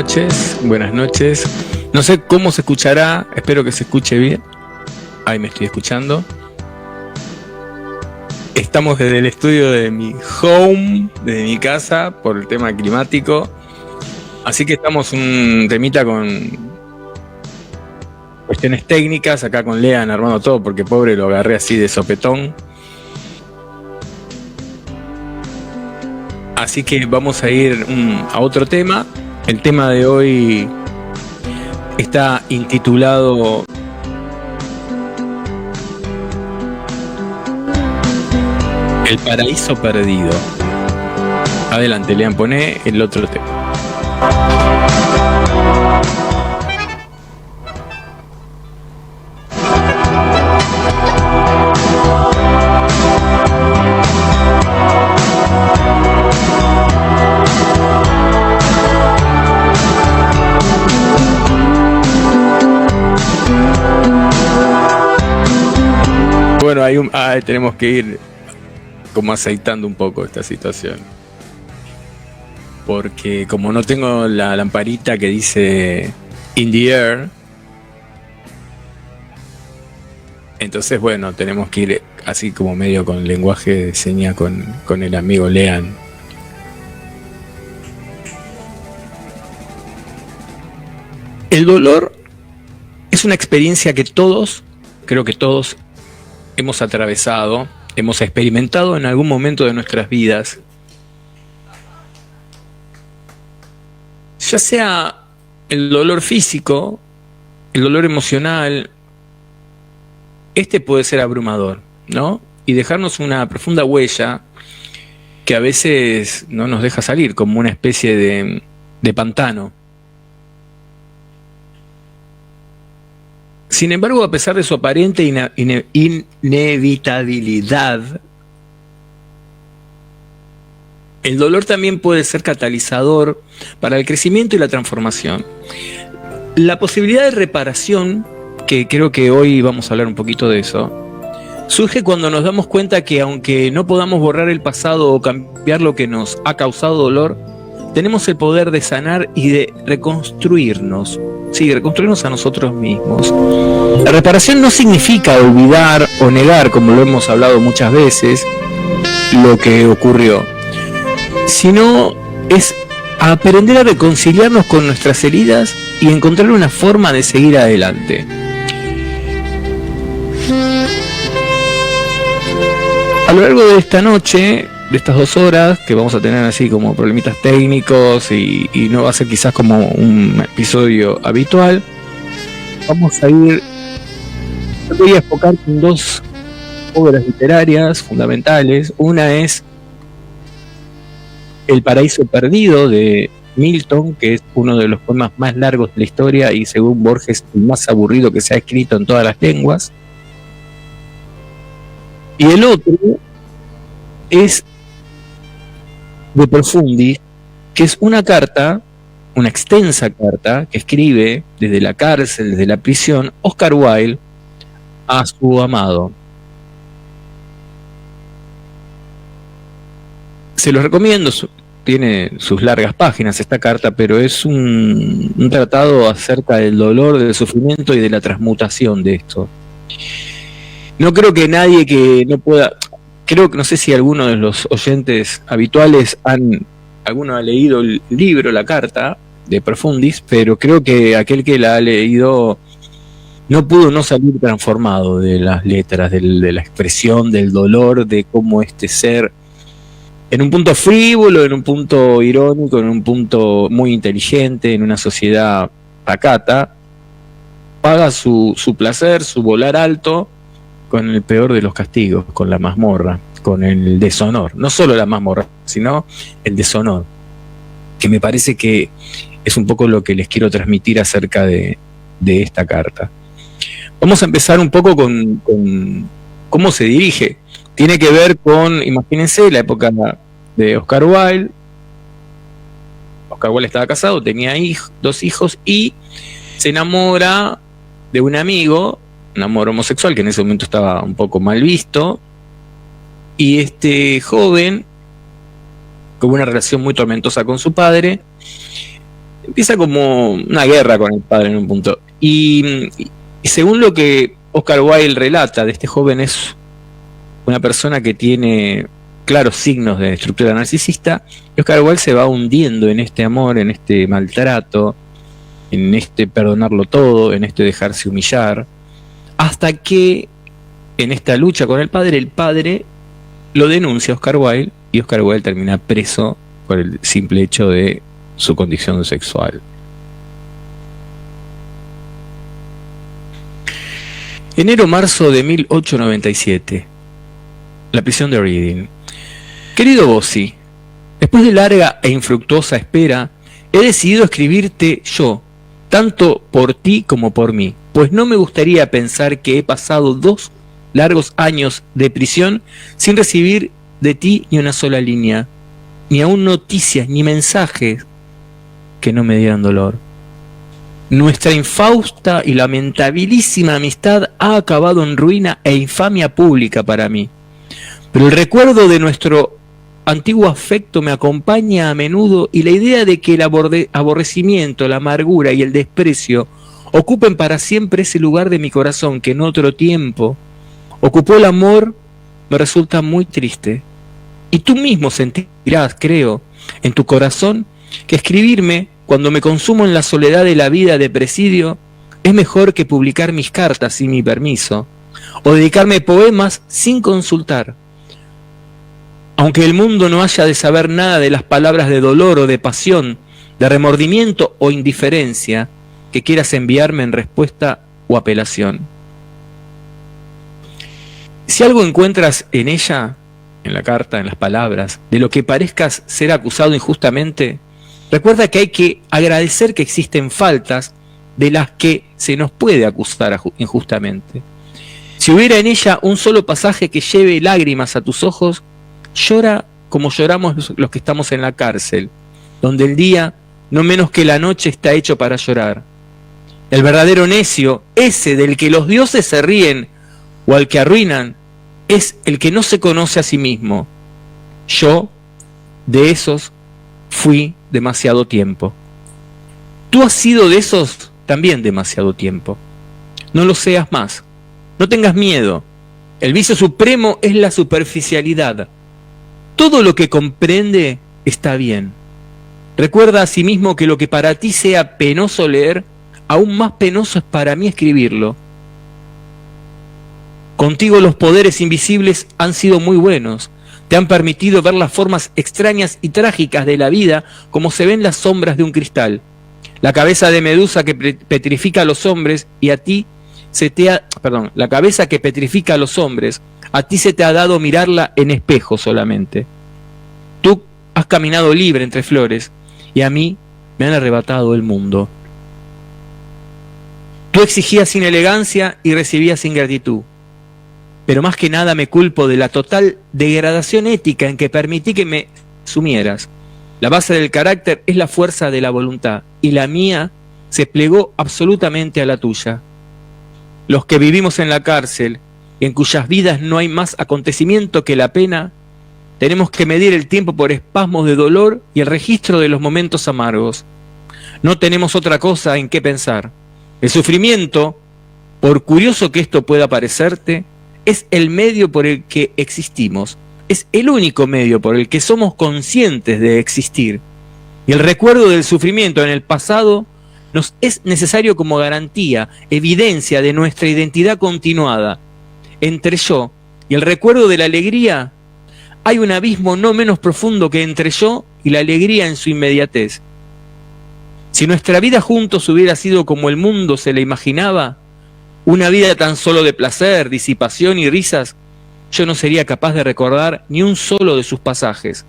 noches, buenas noches. No sé cómo se escuchará, espero que se escuche bien. Ahí me estoy escuchando. Estamos desde el estudio de mi home, desde mi casa, por el tema climático. Así que estamos un temita con cuestiones técnicas, acá con Lean armando todo, porque pobre lo agarré así de sopetón. Así que vamos a ir a otro tema. El tema de hoy está intitulado El paraíso perdido. Adelante, Lean, poné el otro tema. Bueno, tenemos que ir como aceitando un poco esta situación. Porque como no tengo la lamparita que dice In the Air, entonces bueno, tenemos que ir así como medio con lenguaje de señas con el amigo Lean. El dolor es una experiencia que creo que todos hemos atravesado, hemos experimentado en algún momento de nuestras vidas. Ya sea el dolor físico, el dolor emocional, este puede ser abrumador, ¿no? Y dejarnos una profunda huella que a veces no nos deja salir, como una especie de pantano. Sin embargo, a pesar de su aparente inevitabilidad, el dolor también puede ser catalizador para el crecimiento y la transformación. La posibilidad de reparación, que creo que hoy vamos a hablar un poquito de eso, surge cuando nos damos cuenta que aunque no podamos borrar el pasado o cambiar lo que nos ha causado dolor, tenemos el poder de sanar y de reconstruirnos. Sí, reconstruirnos a nosotros mismos. La reparación no significa olvidar o negar, como lo hemos hablado muchas veces, lo que ocurrió, sino es aprender a reconciliarnos con nuestras heridas y encontrar una forma de seguir adelante. A lo largo de esta noche, de estas 2 horas, que vamos a tener así como problemitas técnicos y no va a ser quizás como un episodio habitual, vamos a ir, voy a enfocar en 2 obras literarias fundamentales. Una es El paraíso perdido de Milton, que es uno de los poemas más largos de la historia y según Borges el más aburrido que se ha escrito en todas las lenguas. Y el otro es De Profundis, que es una carta, una extensa carta que escribe desde la cárcel, desde la prisión, Oscar Wilde a su amado. Se los recomiendo, tiene sus largas páginas esta carta, pero es un tratado acerca del dolor, del sufrimiento y de la transmutación de esto. No creo que nadie que no pueda... Creo que no sé si alguno de los oyentes habituales alguno ha leído el libro, la carta de Profundis, pero creo que aquel que la ha leído no pudo no salir transformado de las letras, de la expresión, del dolor, de cómo este ser, en un punto frívolo, en un punto irónico, en un punto muy inteligente, en una sociedad pacata, paga su placer, su volar alto, con el peor de los castigos, con la mazmorra, con el deshonor. No solo la mazmorra, sino el deshonor, que me parece que es un poco lo que les quiero transmitir acerca de esta carta. Vamos a empezar un poco con cómo se dirige. Tiene que ver con, imagínense, la época de Oscar Wilde. Oscar Wilde estaba casado, tenía 2 hijos y se enamora de un amigo, un amor homosexual que en ese momento estaba un poco mal visto, y este joven, con una relación muy tormentosa con su padre, Empieza como una guerra con el padre en un punto. Y según lo que Oscar Wilde relata de este joven, es una persona que tiene claros signos de estructura narcisista, y Oscar Wilde se va hundiendo en este amor, en este maltrato, en este perdonarlo todo, en este dejarse humillar, hasta que en esta lucha con el padre lo denuncia a Oscar Wilde, y Oscar Wilde termina preso por el simple hecho de su condición sexual. Enero-marzo de 1897. La prisión de Reading. Querido Bossi, después de larga e infructuosa espera, he decidido escribirte yo, tanto por ti como por mí, pues no me gustaría pensar que he pasado 2 largos años de prisión sin recibir de ti ni una sola línea, ni aún noticias ni mensajes que no me dieran dolor. Nuestra infausta y lamentabilísima amistad ha acabado en ruina e infamia pública para mí, pero el recuerdo de nuestro antiguo afecto me acompaña a menudo, y la idea de que el aborrecimiento, la amargura y el desprecio ocupen para siempre ese lugar de mi corazón que en otro tiempo ocupó el amor me resulta muy triste. Y tú mismo sentirás, creo, en tu corazón, que escribirme cuando me consumo en la soledad de la vida de presidio es mejor que publicar mis cartas sin mi permiso, o dedicarme poemas sin consultar. Aunque el mundo no haya de saber nada de las palabras de dolor o de pasión, de remordimiento o indiferencia que quieras enviarme en respuesta o apelación. Si algo encuentras en ella, en la carta, en las palabras, de lo que parezcas ser acusado injustamente, recuerda que hay que agradecer que existen faltas de las que se nos puede acusar injustamente. Si hubiera en ella un solo pasaje que lleve lágrimas a tus ojos, llora como lloramos los que estamos en la cárcel, donde el día, no menos que la noche, está hecho para llorar. El verdadero necio, ese del que los dioses se ríen o al que arruinan, es el que no se conoce a sí mismo. Yo, de esos, fui demasiado tiempo. Tú has sido de esos también demasiado tiempo. No lo seas más. No tengas miedo. El vicio supremo es la superficialidad. Todo lo que comprende está bien. Recuerda asimismo que lo que para ti sea penoso leer, aún más penoso es para mí escribirlo. Contigo los poderes invisibles han sido muy buenos. Te han permitido ver las formas extrañas y trágicas de la vida como se ven las sombras de un cristal. La cabeza de Medusa que petrifica a los hombres, y a ti se te ha... la cabeza que petrifica a los hombres, a ti se te ha dado mirarla en espejo solamente. Tú has caminado libre entre flores, y a mí me han arrebatado el mundo. Tú exigías sin elegancia y recibías sin gratitud. Pero más que nada me culpo de la total degradación ética en que permití que me sumieras. La base del carácter es la fuerza de la voluntad, y la mía se plegó absolutamente a la tuya. Los que vivimos en la cárcel, en cuyas vidas no hay más acontecimiento que la pena, tenemos que medir el tiempo por espasmos de dolor y el registro de los momentos amargos. No tenemos otra cosa en qué pensar. El sufrimiento, por curioso que esto pueda parecerte, es el medio por el que existimos. Es el único medio por el que somos conscientes de existir. Y el recuerdo del sufrimiento en el pasado nos es necesario como garantía, evidencia de nuestra identidad continuada. Entre yo y el recuerdo de la alegría hay un abismo no menos profundo que entre yo y la alegría en su inmediatez. Si nuestra vida juntos hubiera sido como el mundo se la imaginaba, una vida tan solo de placer, disipación y risas, yo no sería capaz de recordar ni un solo de sus pasajes.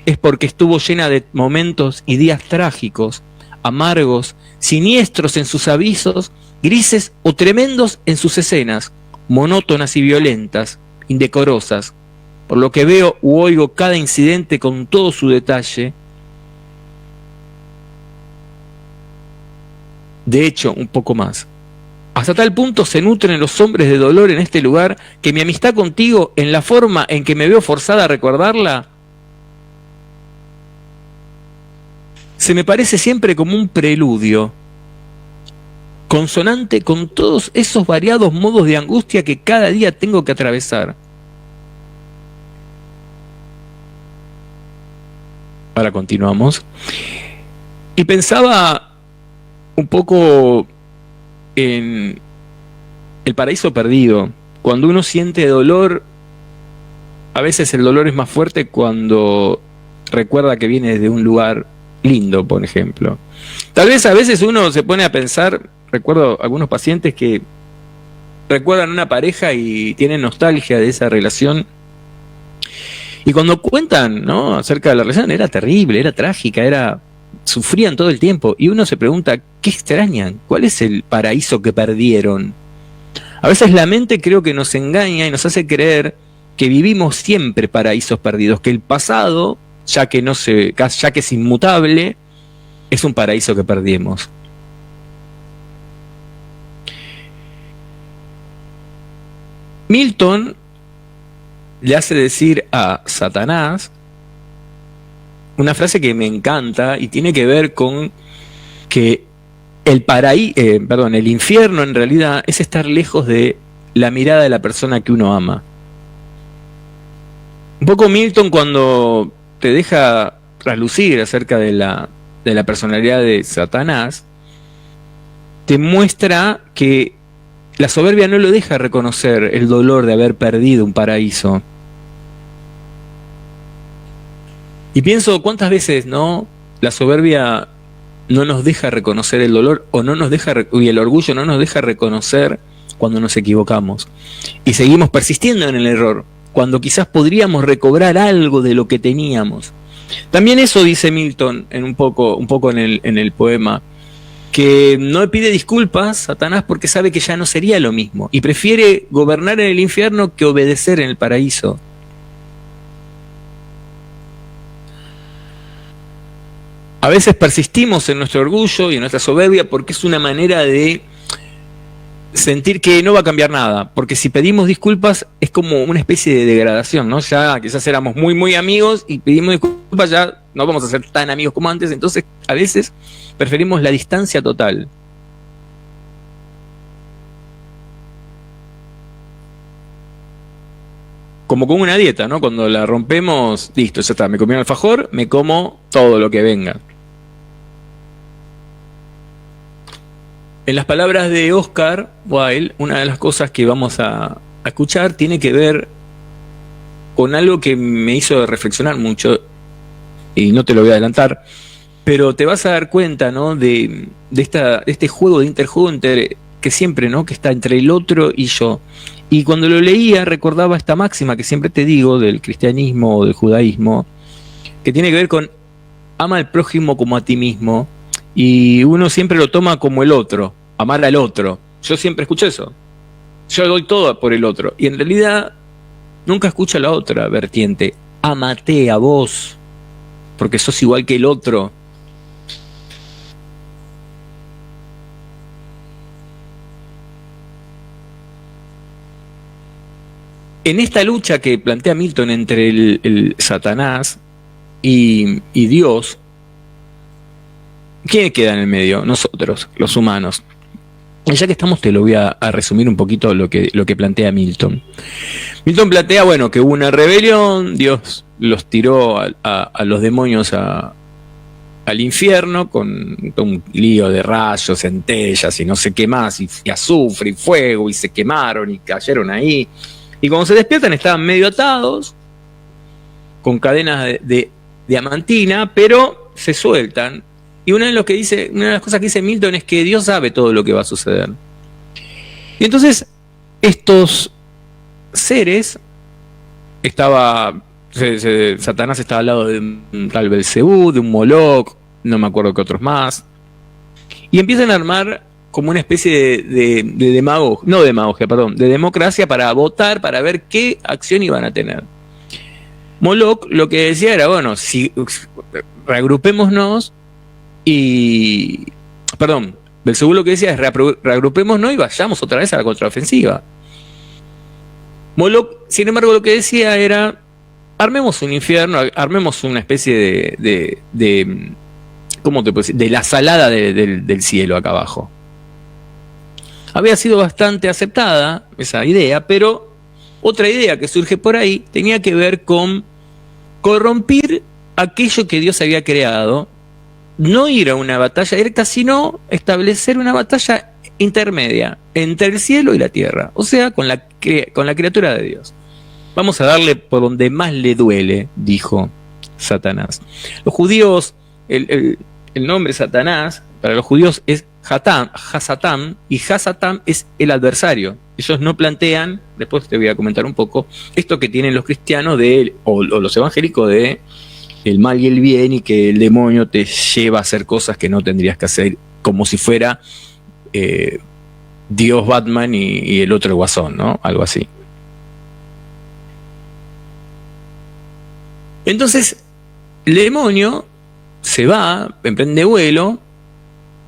Es porque estuvo llena de momentos y días trágicos, amargos, siniestros en sus avisos, grises o tremendos en sus escenas, monótonas y violentas, indecorosas. Por lo que veo u oigo cada incidente con todo su detalle. De hecho, un poco más. Hasta tal punto se nutren los hombres de dolor en este lugar, que mi amistad contigo, en la forma en que me veo forzada a recordarla, se me parece siempre como un preludio consonante con todos esos variados modos de angustia que cada día tengo que atravesar. Ahora continuamos. Y pensaba un poco en el paraíso perdido. Cuando uno siente dolor, a veces el dolor es más fuerte cuando recuerda que viene de un lugar lindo, por ejemplo. Tal vez a veces uno se pone a pensar, recuerdo algunos pacientes que recuerdan una pareja y tienen nostalgia de esa relación. Y cuando cuentan, ¿no?, acerca de la relación, era terrible, era trágica, sufrían todo el tiempo. Y uno se pregunta, ¿qué extrañan? ¿Cuál es el paraíso que perdieron? A veces la mente creo que nos engaña y nos hace creer que vivimos siempre paraísos perdidos, que el pasado, ya que es inmutable, es un paraíso que perdimos. Milton le hace decir a Satanás una frase que me encanta y tiene que ver con que el infierno en realidad es estar lejos de la mirada de la persona que uno ama. Un poco Milton, cuando te deja traslucir acerca de la personalidad de Satanás, te muestra que la soberbia no lo deja reconocer el dolor de haber perdido un paraíso. Y pienso cuántas veces, ¿no?, la soberbia no nos deja reconocer el dolor, y el orgullo no nos deja reconocer cuando nos equivocamos. Y seguimos persistiendo en el error, cuando quizás podríamos recobrar algo de lo que teníamos. También eso dice Milton un poco en el poema, que no le pide disculpas a Satanás porque sabe que ya no sería lo mismo, y prefiere gobernar en el infierno que obedecer en el paraíso. A veces persistimos en nuestro orgullo y en nuestra soberbia porque es una manera de sentir que no va a cambiar nada, porque si pedimos disculpas es como una especie de degradación, ¿no? Ya quizás éramos muy muy amigos y pedimos disculpas, ya no vamos a ser tan amigos como antes, entonces a veces preferimos la distancia total. Como con una dieta, ¿no? Cuando la rompemos, listo, ya está, me comí un alfajor, me como todo lo que venga. En las palabras de Oscar Wilde, una de las cosas que vamos a escuchar tiene que ver con algo que me hizo reflexionar mucho, y no te lo voy a adelantar, pero te vas a dar cuenta, ¿no?, de este juego de interjuego que siempre, ¿no?, que está entre el otro y yo. Y cuando lo leía recordaba esta máxima que siempre te digo del cristianismo o del judaísmo, que tiene que ver con ama al prójimo como a ti mismo. Y uno siempre lo toma como el otro, amar al otro. Yo siempre escucho eso. Yo doy todo por el otro. Y en realidad nunca escucho la otra vertiente. Amate a vos, porque sos igual que el otro. En esta lucha que plantea Milton entre el Satanás y Dios, ¿quién queda en el medio? Nosotros, los humanos. Y ya que estamos, te lo voy a resumir un poquito lo que plantea Milton. Milton plantea, bueno, que hubo una rebelión, Dios los tiró a los demonios al infierno con un lío de rayos, centellas y no sé qué más, y azufre y fuego, y se quemaron y cayeron ahí. Y cuando se despiertan estaban medio atados, con cadenas de diamantina, pero se sueltan. Y una de las cosas que dice Milton es que Dios sabe todo lo que va a suceder. Y entonces estos seres Satanás estaba al lado de un tal Belcebú, de un Moloch, no me acuerdo qué otros más, y empiezan a armar como una especie de democracia para votar, para ver qué acción iban a tener. Moloch lo que decía era, bueno, si reagrupémonos Belcebú lo que decía es reagrupémonos y vayamos otra vez a la contraofensiva. Moloch, sin embargo, lo que decía era armemos un infierno, armemos una especie de ¿cómo te puedo decir? De la salada del cielo acá abajo. Había sido bastante aceptada esa idea, pero otra idea que surge por ahí tenía que ver con corrompir aquello que Dios había creado, no ir a una batalla directa, sino establecer una batalla intermedia entre el cielo y la tierra, o sea, con la criatura de Dios. Vamos a darle por donde más le duele, dijo Satanás. Los judíos, el nombre Satanás, para los judíos es Hasatán, y Hasatán es el adversario. Ellos no plantean, después te voy a comentar un poco, esto que tienen los cristianos o los evangélicos de el mal y el bien, y que el demonio te lleva a hacer cosas que no tendrías que hacer, como si fuera Dios Batman y el otro Guasón, ¿no? Algo así. Entonces, el demonio se va, emprende vuelo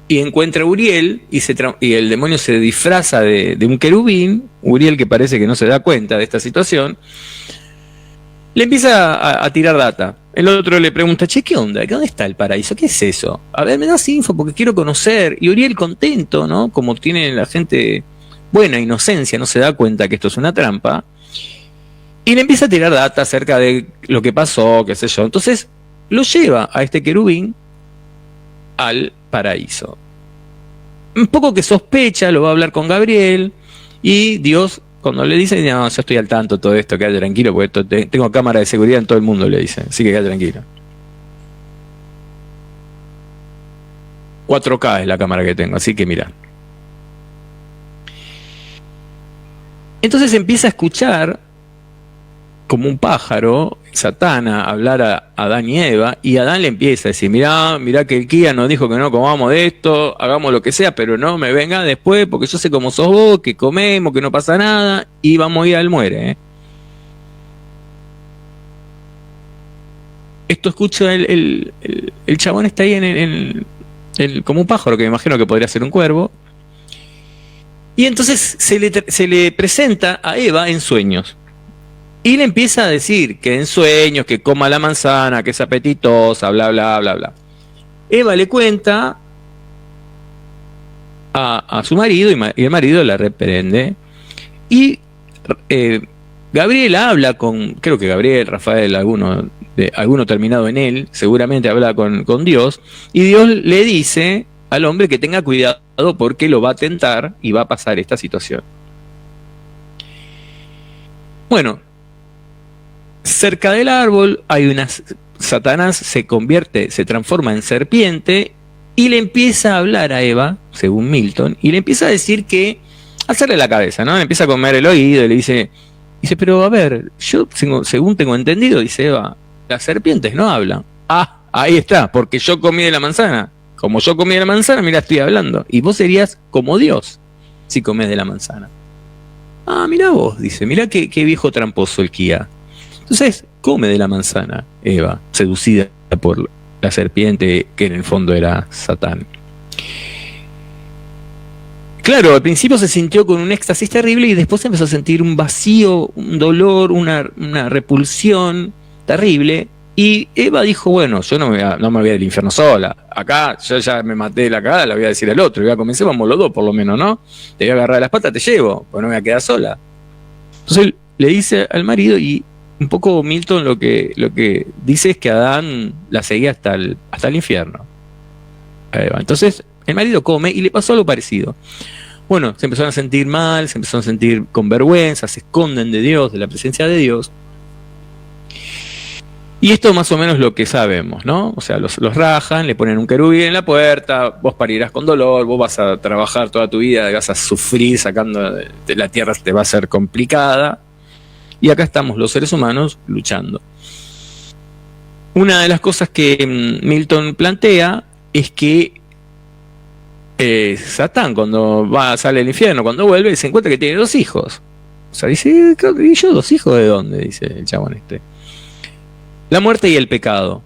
y encuentra a Uriel, y el demonio se disfraza de un querubín. Uriel, que parece que no se da cuenta de esta situación, le empieza a tirar data. El otro le pregunta, che, ¿qué onda? ¿Dónde está el paraíso? ¿Qué es eso? A ver, me das info porque quiero conocer. Y Uriel, contento, ¿no? Como tiene la gente buena inocencia, no se da cuenta que esto es una trampa, y le empieza a tirar data acerca de lo que pasó, qué sé yo. Entonces lo lleva a este querubín al paraíso. Un poco que sospecha, lo va a hablar con Gabriel, y Dios, cuando le dice, no, yo estoy al tanto de todo esto, quédate tranquilo, porque tengo cámara de seguridad en todo el mundo, le dice, así que quédate tranquilo. 4K es la cámara que tengo, así que mira. Entonces empieza a escuchar como un pájaro, Satán, a hablar a Adán y Eva, y Adán le empieza a decir, mirá que el Kia nos dijo que no comamos de esto, hagamos lo que sea, pero no me venga después, porque yo sé cómo sos vos, que comemos, que no pasa nada, y vamos a ir al muere, ¿eh? Esto escucha el chabón, está ahí como un pájaro, que me imagino que podría ser un cuervo, y entonces se le presenta a Eva en sueños. Y le empieza a decir que en sueños, que coma la manzana, que es apetitosa, bla, bla, bla, bla. Eva le cuenta a su marido, y el marido la reprende. Y Gabriel habla creo que Gabriel, Rafael, alguno terminado en él, seguramente habla con Dios. Y Dios le dice al hombre que tenga cuidado porque lo va a tentar y va a pasar esta situación. Bueno, cerca del árbol hay Satanás se transforma en serpiente y le empieza a hablar a Eva, según Milton, y le empieza a decir que, hacerle la cabeza, ¿no? Le empieza a comer el oído y le dice, pero a ver, yo según tengo entendido, dice Eva, las serpientes no hablan. Ah, ahí está, porque yo comí de la manzana. Como yo comí de la manzana, mira, estoy hablando. Y vos serías como Dios si comés de la manzana. Ah, mira vos, dice, mira qué viejo tramposo el Kia. Entonces come de la manzana Eva, seducida por la serpiente, que en el fondo era Satán. Claro, al principio se sintió con un éxtasis terrible y después empezó a sentir un vacío, un dolor, una repulsión terrible. Y Eva dijo, bueno, yo no me voy al infierno sola. Acá yo ya me maté de la cagada, la voy a decir al otro. Y voy a comenzar, vamos los dos por lo menos, ¿no? Te voy a agarrar de las patas, te llevo, pues no me voy a quedar sola. Entonces le dice al marido, y un poco Milton lo que dice es que Adán la seguía hasta el infierno. Entonces el marido come y le pasó algo parecido. Bueno, se empezaron a sentir mal, se empezaron a sentir con vergüenza, se esconden de Dios, de la presencia de Dios. Y esto más o menos lo que sabemos, ¿no? O sea, los rajan, le ponen un querubín en la puerta, vos parirás con dolor, vos vas a trabajar toda tu vida, vas a sufrir sacando de la tierra, te va a ser complicada. Y acá estamos los seres humanos luchando. Una de las cosas que Milton plantea es que Satán, cuando sale del infierno, cuando vuelve, se encuentra que tiene 2 hijos. O sea, dice, ¿y yo 2 hijos de dónde? Dice el chabón este. La muerte y el pecado.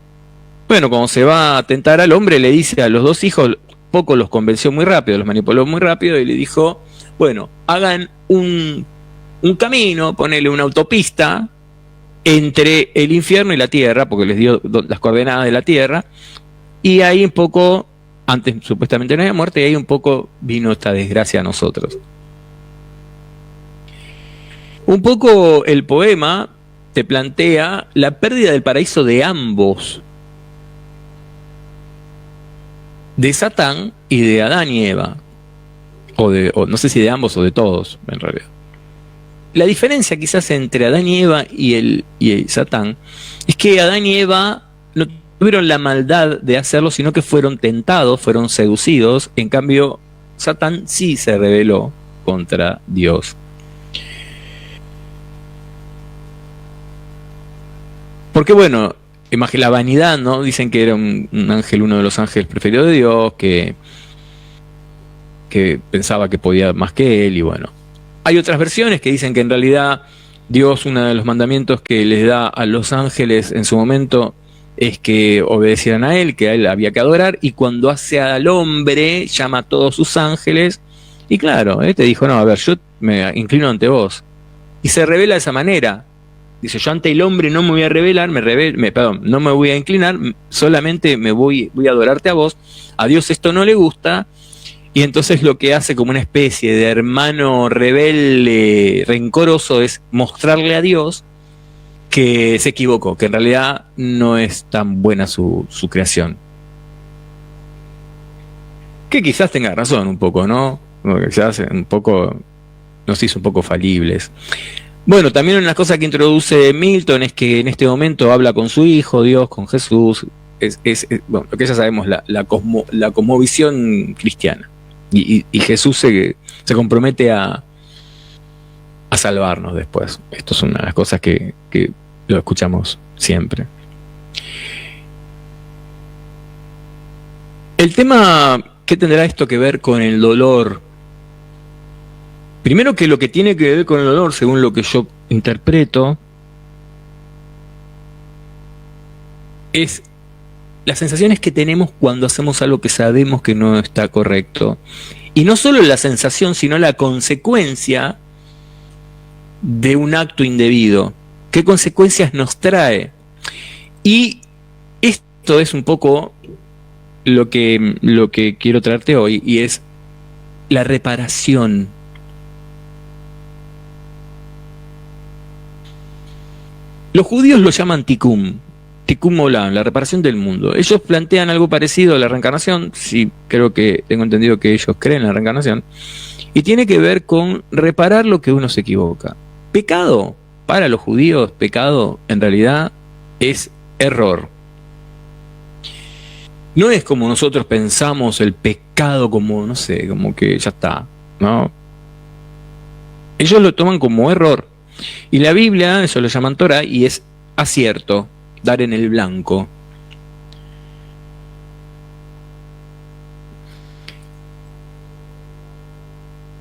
Bueno, cuando se va a tentar al hombre, le dice a los 2 hijos, poco los convenció muy rápido, los manipuló muy rápido, y le dijo, bueno, hagan un camino, ponele una autopista entre el infierno y la tierra, porque les dio las coordenadas de la tierra, y ahí un poco, antes supuestamente no había muerte, y ahí un poco vino esta desgracia a nosotros. Un poco el poema te plantea la pérdida del paraíso de ambos, de Satán y de Adán y Eva, o no sé si de ambos o de todos, en realidad. La diferencia quizás entre Adán y Eva y el Satán es que Adán y Eva no tuvieron la maldad de hacerlo, sino que fueron tentados, fueron seducidos. En cambio, Satán sí se rebeló contra Dios. Porque bueno, la vanidad, ¿no? Dicen que era un ángel, uno de los ángeles preferidos de Dios, que pensaba que podía más que él, y bueno. Hay otras versiones que dicen que en realidad Dios, uno de los mandamientos que les da a los ángeles en su momento es que obedecieran a él, que a él había que adorar, y cuando hace al hombre, llama a todos sus ángeles, y claro, te dijo, no, a ver, yo me inclino ante vos. Y se revela de esa manera. Dice, yo ante el hombre no me voy a revelar, no me voy a inclinar, solamente voy a adorarte a vos. A Dios esto no le gusta, y entonces lo que hace como una especie de hermano rebelde, rencoroso, es mostrarle a Dios que se equivocó, que en realidad no es tan buena su creación. Que quizás tenga razón un poco, ¿no? Quizás un poco nos hizo un poco falibles. Bueno, también una cosa que introduce Milton es que en este momento habla con su hijo, Dios, con Jesús. Bueno, lo que ya sabemos, la cosmovisión cristiana. Y Jesús se compromete a salvarnos después. Esto es una de las cosas que lo escuchamos siempre. El tema, ¿qué tendrá esto que ver con el dolor? Primero, que lo que tiene que ver con el dolor, según lo que yo interpreto, es las sensaciones que tenemos cuando hacemos algo que sabemos que no está correcto. Y no solo la sensación, sino la consecuencia de un acto indebido. ¿Qué consecuencias nos trae? Y esto es un poco lo que quiero traerte hoy, y es la reparación. Los judíos lo llaman tikkun olam, la reparación del mundo. Ellos plantean algo parecido a la reencarnación, sí, creo que tengo entendido que ellos creen en la reencarnación, y tiene que ver con reparar lo que uno se equivoca. Pecado, para los judíos, pecado en realidad es error. No es como nosotros pensamos el pecado como, no sé, como que ya está, ¿no? Ellos lo toman como error. Y la Biblia, eso lo llaman Torah, y es acierto, dar en el blanco.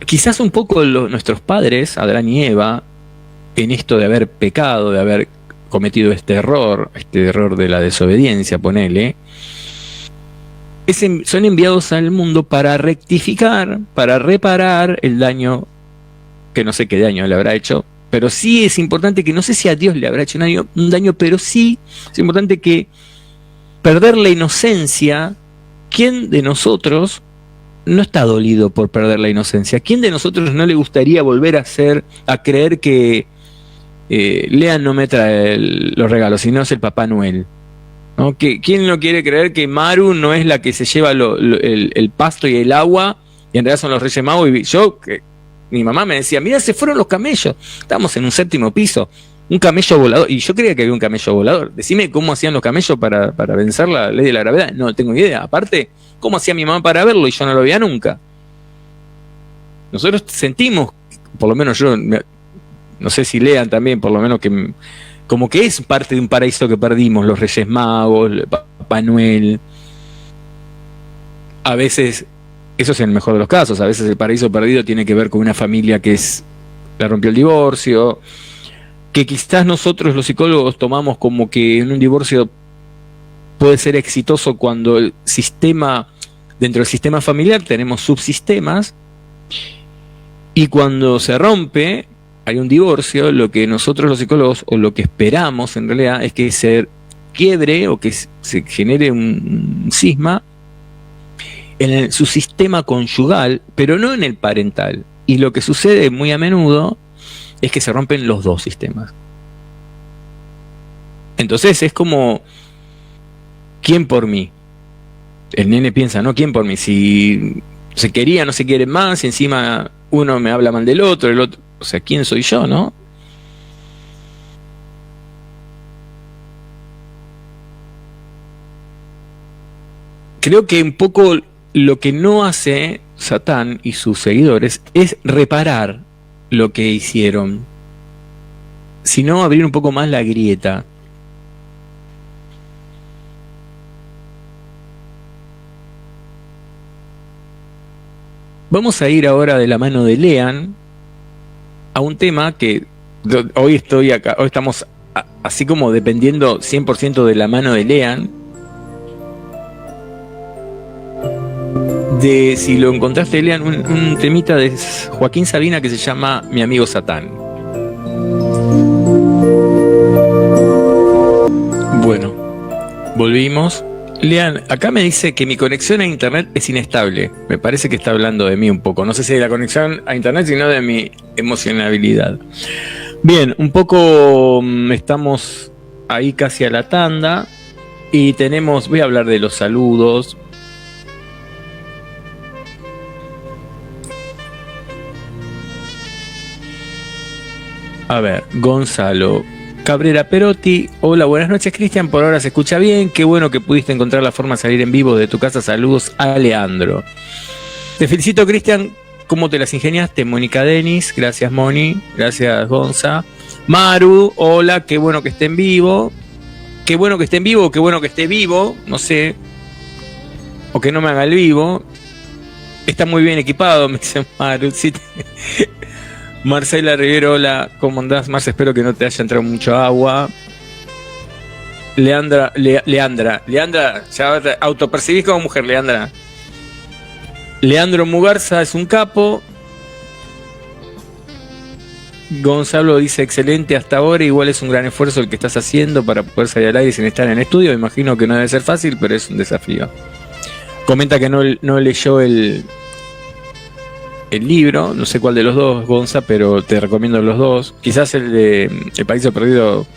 Quizás un poco nuestros padres, Adán y Eva, en esto de haber pecado, de haber cometido este error de la desobediencia, ponele, son enviados al mundo para rectificar, para reparar el daño, que no sé qué daño le habrá hecho, pero sí es importante, que no sé si a Dios le habrá hecho un daño, pero sí es importante que perder la inocencia. ¿Quién de nosotros no está dolido por perder la inocencia? ¿Quién de nosotros no le gustaría volver a creer que Lea no me trae los regalos, sino es el Papá Noel? ¿No? ¿Quién no quiere creer que Maru no es la que se lleva el pasto y el agua, y en realidad son los Reyes Magos? Y mi mamá me decía, mira, se fueron los camellos. Estábamos en un 7º piso, un camello volador, y yo creía que había un camello volador. Decime cómo hacían los camellos para vencer la ley de la gravedad. No tengo idea. Aparte, ¿cómo hacía mi mamá para verlo y yo no lo veía nunca? Nosotros sentimos, por lo menos yo, no sé si lean también, por lo menos que como que es parte de un paraíso que perdimos, los Reyes Magos, Papá Noel. A veces, eso es en el mejor de los casos, a veces el paraíso perdido tiene que ver con una familia que la rompió el divorcio, que quizás nosotros los psicólogos tomamos como que en un divorcio puede ser exitoso cuando dentro del sistema familiar tenemos subsistemas, y cuando se rompe, hay un divorcio, lo que nosotros los psicólogos, o lo que esperamos en realidad, es que quiebre o que se genere un cisma en su sistema conyugal, pero no en el parental. Y lo que sucede muy a menudo es que se rompen los dos sistemas. Entonces es como, ¿quién por mí? El nene piensa, ¿no? ¿Quién por mí? Si se quería, no se quiere más, y encima uno me habla mal del otro, el otro, o sea, ¿quién soy yo, no? Creo que un poco lo que no hace Satán y sus seguidores es reparar lo que hicieron, sino abrir un poco más la grieta. Vamos a ir ahora de la mano de Lean a un tema que hoy estoy acá, hoy estamos así como dependiendo 100% de la mano de Lean. De si lo encontraste, Lean, un temita de Joaquín Sabina que se llama Mi amigo Satán. Bueno, volvimos. Lean, acá me dice que mi conexión a internet es inestable. Me parece que está hablando de mí un poco. No sé si de la conexión a internet, sino de mi emocionabilidad. Bien, un poco estamos ahí casi a la tanda. Y tenemos, voy a hablar de los saludos. A ver, Gonzalo Cabrera Perotti. Hola, buenas noches, Cristian. Por ahora se escucha bien. Qué bueno que pudiste encontrar la forma de salir en vivo de tu casa. Saludos a Leandro. Te felicito, Cristian. ¿Cómo te las ingeniaste? Mónica Denis. Gracias, Moni. Gracias, Gonza. Maru, hola. Qué bueno que esté en vivo. Qué bueno que esté en vivo. Qué bueno que esté vivo. No sé. O que no me haga el vivo. Está muy bien equipado, me dice Maru. Sí. Marcela Rivero, hola, ¿cómo andás? Marce, espero que no te haya entrado mucho agua. Leandra, ya te autopercibís como mujer, Leandra. Leandro Mugarza es un capo. Gonzalo dice, excelente hasta ahora, igual es un gran esfuerzo el que estás haciendo para poder salir al aire sin estar en el estudio. Me imagino que no debe ser fácil, pero es un desafío. Comenta que no leyó el libro, no sé cuál de los dos, Gonza, pero te recomiendo los dos. Quizás el de El Paraíso Perdido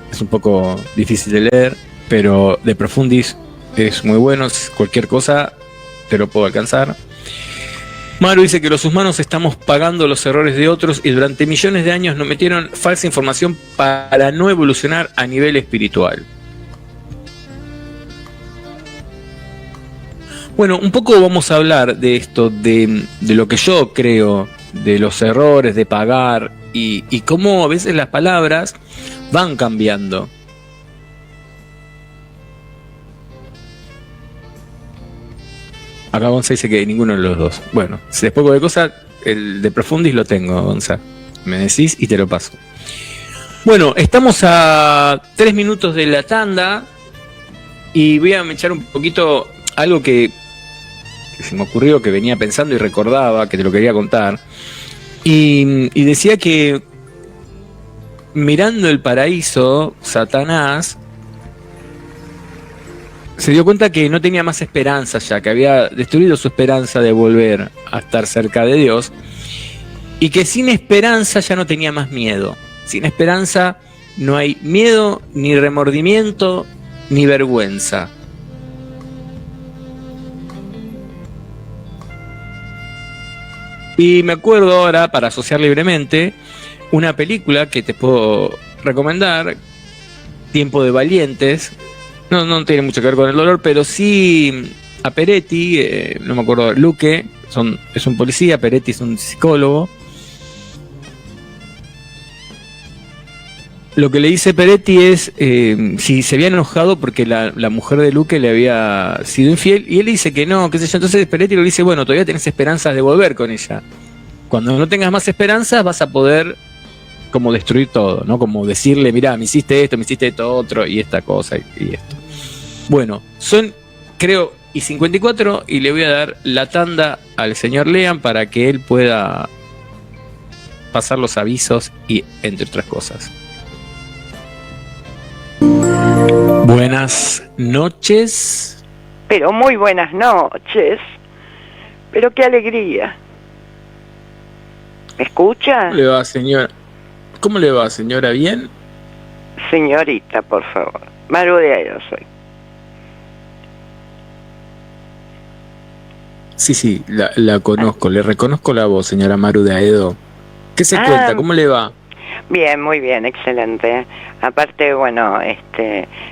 es un poco difícil de leer, pero De Profundis es muy bueno. Cualquier cosa te lo puedo alcanzar. Maru dice que los humanos estamos pagando los errores de otros y durante millones de años nos metieron falsa información para no evolucionar a nivel espiritual. Bueno, un poco vamos a hablar de esto, de lo que yo creo, de los errores, de pagar y cómo a veces las palabras van cambiando. Acá Gonza dice que ninguno de los dos. Bueno, si después cualquier cosa, el de Profundis lo tengo, Gonza. Me decís y te lo paso. Bueno, estamos a 3 minutos de la tanda y voy a echar un poquito algo que se me ocurrió, que venía pensando y recordaba, que te lo quería contar. Y decía que mirando el paraíso, Satanás se dio cuenta que no tenía más esperanza ya, que había destruido su esperanza de volver a estar cerca de Dios, y que sin esperanza ya no tenía más miedo. Sin esperanza no hay miedo, ni remordimiento, ni vergüenza. Y me acuerdo ahora, para asociar libremente, una película que te puedo recomendar, Tiempo de Valientes. No tiene mucho que ver con el dolor, pero sí a Peretti, no me acuerdo, Luque, es un policía, Peretti es un psicólogo. Lo que le dice Peretti es si se había enojado porque la mujer de Luque le había sido infiel, y él dice que no, qué sé yo. Entonces Peretti le dice, bueno, todavía tenés esperanzas de volver con ella. Cuando no tengas más esperanzas vas a poder como destruir todo, ¿no? Como decirle, mirá, me hiciste esto otro, y esta cosa y esto. Bueno, son, creo, y 54, y le voy a dar la tanda al señor Lean para que él pueda pasar los avisos y entre otras cosas. Buenas. buenas noches. Pero muy buenas noches. Pero qué alegría. ¿Me escucha? ¿Cómo le va, señora? ¿Cómo le va, señora? ¿Bien? Señorita, por favor. Maru de Aedo soy. Sí, la conozco. Le reconozco la voz, señora Maru de Aedo. ¿Qué se cuenta? ¿Cómo le va? Bien, muy bien, excelente. Aparte, bueno,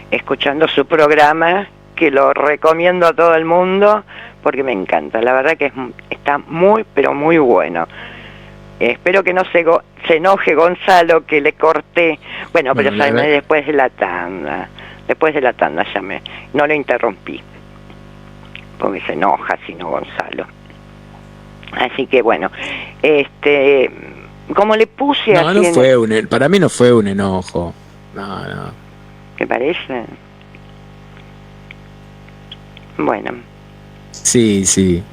escuchando su programa, que lo recomiendo a todo el mundo, porque me encanta. La verdad que está muy, pero muy bueno. Espero que no se enoje Gonzalo, que le corté. Bueno, pero llamé después de la tanda. Después de la tanda llamé. No le interrumpí, porque se enoja si no Gonzalo. Así que bueno, como le puse no, no fue para mí no fue un enojo. No. ¿Te parece? Bueno. Sí.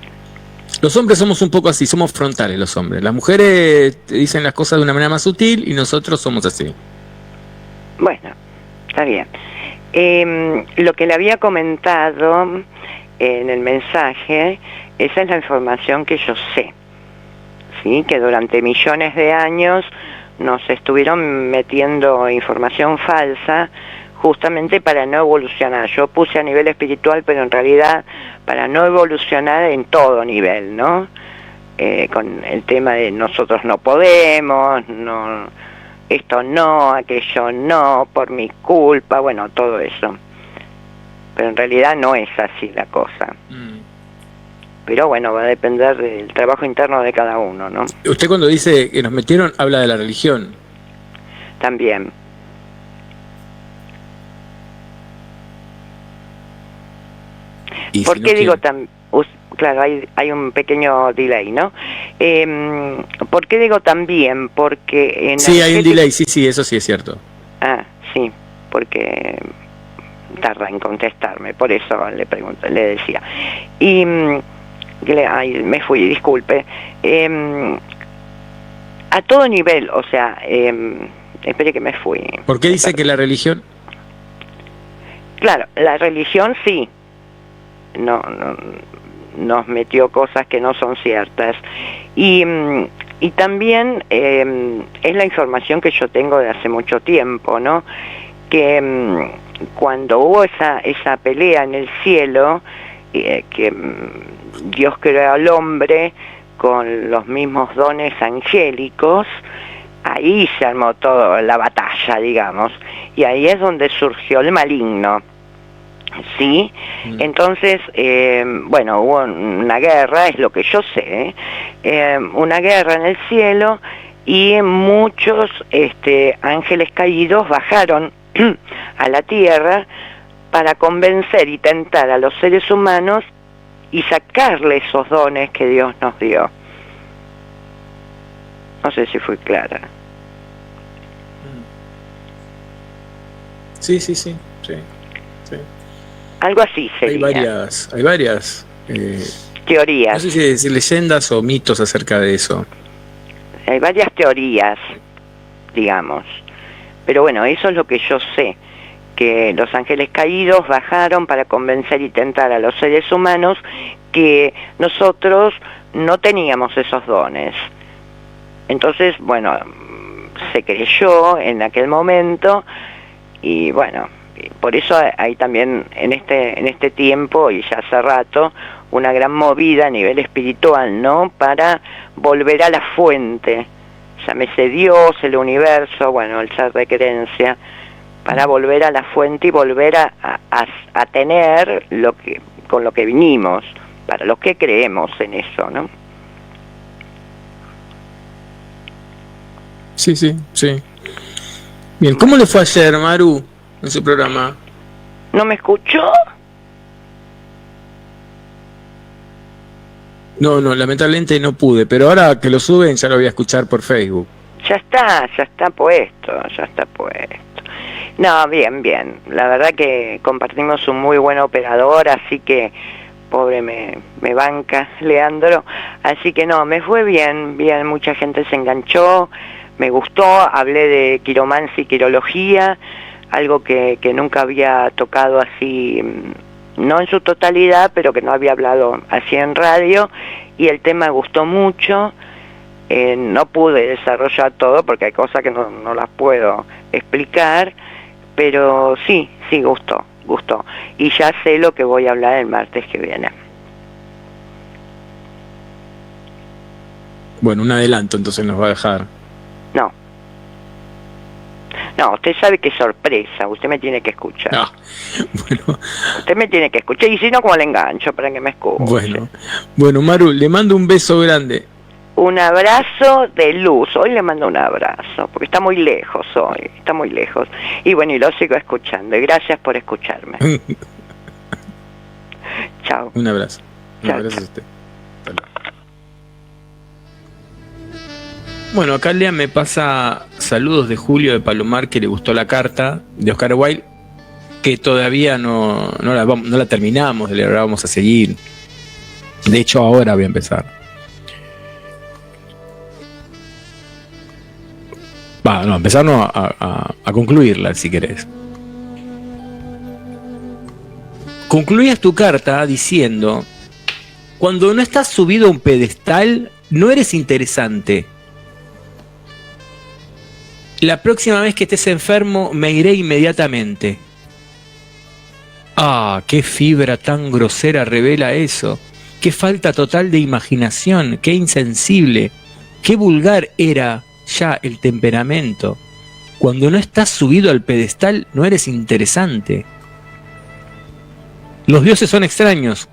Los hombres somos un poco así, somos frontales los hombres. Las mujeres dicen las cosas de una manera más sutil y nosotros somos así. Bueno, está bien. Lo que le había comentado en el mensaje, esa es la información que yo sé. ¿Sí? Que durante millones de años nos estuvieron metiendo información falsa justamente para no evolucionar. Yo puse a nivel espiritual, pero en realidad para no evolucionar en todo nivel, ¿no? Con el tema de nosotros no podemos, no, esto no, aquello no, por mi culpa, bueno, todo eso. Pero en realidad no es así la cosa. Pero bueno, va a depender del trabajo interno de cada uno, ¿no? Usted cuando dice que nos metieron, habla de la religión. También. ¿Por qué digo tan...? Claro, hay un pequeño delay, ¿no? ¿Por qué digo también? Porque... Sí, hay un delay, sí, eso sí es cierto. Ah, sí, porque tarda en contestarme, por eso le decía. Y... me fui, disculpe. A todo nivel, o sea, espere que me fui. ¿Por qué dice que la religión? Claro, la religión sí. No, nos metió cosas que no son ciertas. Y también es la información que yo tengo de hace mucho tiempo, ¿no? Que cuando hubo esa pelea en el cielo, que Dios creó al hombre con los mismos dones angélicos, ahí se armó toda la batalla, digamos, y ahí es donde surgió el maligno, ¿sí? Entonces, bueno, hubo una guerra, es lo que yo sé, una guerra en el cielo, y muchos ángeles caídos bajaron a la tierra para convencer y tentar a los seres humanos y sacarle esos dones que Dios nos dio. No sé si fui clara. Sí. Algo así sería. Hay varias teorías. No sé si decir leyendas o mitos acerca de eso. Hay varias teorías, digamos. Pero bueno, eso es lo que yo sé. Que los ángeles caídos bajaron para convencer y tentar a los seres humanos que nosotros no teníamos esos dones. Entonces, bueno, se creyó en aquel momento y bueno, por eso hay también en este tiempo y ya hace rato una gran movida a nivel espiritual, ¿no? Para volver a la fuente, llámese Dios, el universo, bueno, el ser de creencia, para volver a la fuente y volver a tener con lo que vinimos, para los que creemos en eso, ¿no? Sí. Bien, ¿cómo le fue ayer, Maru, en su programa? ¿No me escuchó? No, lamentablemente no pude, pero ahora que lo suben ya lo voy a escuchar por Facebook. Ya está puesto. No, bien. La verdad que compartimos un muy buen operador, así que, pobre, me banca Leandro. Así que no, me fue bien, mucha gente se enganchó, me gustó, hablé de quiromancia y quirología, algo que nunca había tocado así, no en su totalidad, pero que no había hablado así en radio, y el tema gustó mucho. No pude desarrollar todo porque hay cosas que no las puedo explicar, pero sí gustó. Y ya sé lo que voy a hablar el martes que viene. Bueno, un adelanto entonces nos va a dejar. No, usted sabe que es sorpresa, usted me tiene que escuchar. Bueno. Usted me tiene que escuchar, y si no, como le engancho para que me escuche. Bueno, Maru, le mando un beso grande. Un abrazo de luz. Hoy le mando un abrazo, porque está muy lejos hoy, está muy lejos. Y bueno, y lo sigo escuchando, y gracias por escucharme. Chao. Un abrazo. Un Chao, abrazo chao. a usted. Hasta luego. Bueno, acá Lea me pasa saludos de Julio de Palomar, que le gustó la carta de Oscar Wilde, que todavía no la terminamos de leer, ahora vamos a seguir. De hecho, ahora voy a empezar. Empezar no, a concluirla, si querés. Concluías tu carta diciendo: cuando no estás subido a un pedestal, no eres interesante. La próxima vez que estés enfermo, me iré inmediatamente. Ah, qué fibra tan grosera revela eso. Qué falta total de imaginación, qué insensible, qué vulgar era ya el temperamento. Cuando no estás subido al pedestal, no eres interesante. Los dioses son extraños.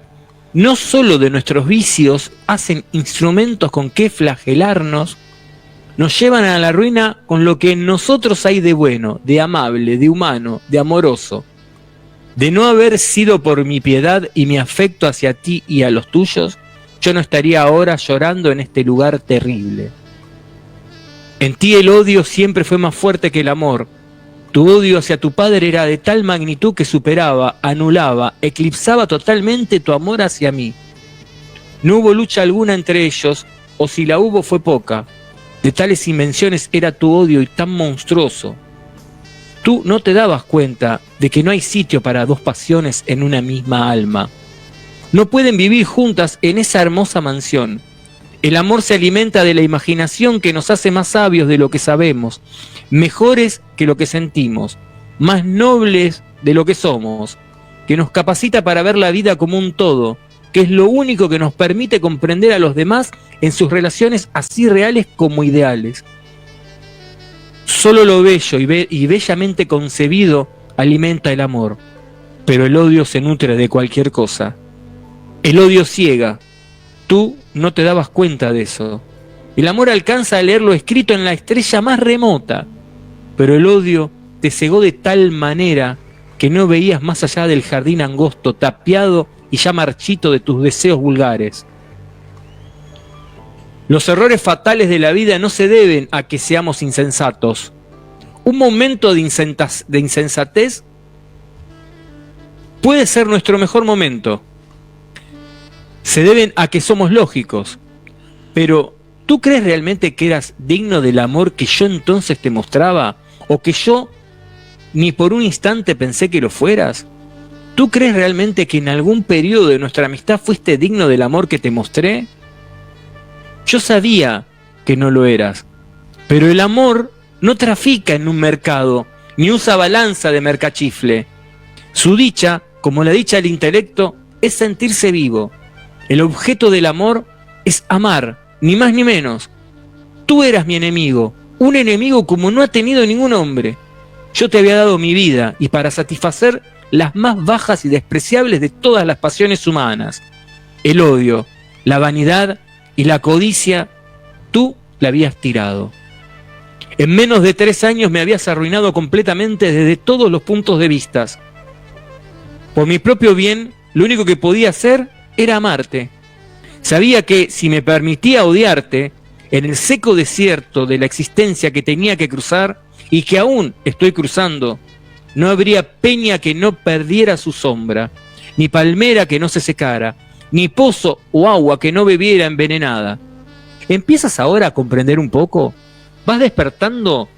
No solo de nuestros vicios hacen instrumentos con que flagelarnos, nos llevan a la ruina con lo que en nosotros hay de bueno, de amable, de humano, de amoroso. De no haber sido por mi piedad y mi afecto hacia ti y a los tuyos, yo no estaría ahora llorando en este lugar terrible. En ti el odio siempre fue más fuerte que el amor. Tu odio hacia tu padre era de tal magnitud que superaba, anulaba, eclipsaba totalmente tu amor hacia mí. No hubo lucha alguna entre ellos, o si la hubo fue poca. De tales invenciones era tu odio y tan monstruoso. Tú no te dabas cuenta de que no hay sitio para dos pasiones en una misma alma. No pueden vivir juntas en esa hermosa mansión. El amor se alimenta de la imaginación que nos hace más sabios de lo que sabemos, mejores que lo que sentimos, más nobles de lo que somos, que nos capacita para ver la vida como un todo, que es lo único que nos permite comprender a los demás en sus relaciones así reales como ideales. Solo lo bello y bellamente concebido alimenta el amor, pero el odio se nutre de cualquier cosa. El odio ciega. Tú no te dabas cuenta de eso. El amor alcanza a leer lo escrito en la estrella más remota, pero el odio te cegó de tal manera que no veías más allá del jardín angosto, tapiado y ya marchito de tus deseos vulgares. Los errores fatales de la vida no se deben a que seamos insensatos. Un momento de insensatez puede ser nuestro mejor momento. Se deben a que somos lógicos. Pero, ¿tú crees realmente que eras digno del amor que yo entonces te mostraba? ¿O que yo ni por un instante pensé que lo fueras? ¿Tú crees realmente que en algún periodo de nuestra amistad fuiste digno del amor que te mostré? Yo sabía que no lo eras, pero el amor no trafica en un mercado, ni usa balanza de mercachifle. Su dicha, como la dicha del intelecto, es sentirse vivo. El objeto del amor es amar, ni más ni menos. Tú eras mi enemigo, un enemigo como no ha tenido ningún hombre. Yo te había dado mi vida, y para satisfacer las más bajas y despreciables de todas las pasiones humanas, el odio, la vanidad y la codicia, tú la habías tirado. En menos de 3 años me habías arruinado completamente desde todos los puntos de vista. Por mi propio bien, lo único que podía hacer era amarte. Sabía que si me permitía odiarte, en el seco desierto de la existencia que tenía que cruzar, y que aún estoy cruzando, no habría peña que no perdiera su sombra, ni palmera que no se secara, ni pozo o agua que no bebiera envenenada. ¿Empiezas ahora a comprender un poco? ¿Vas despertando?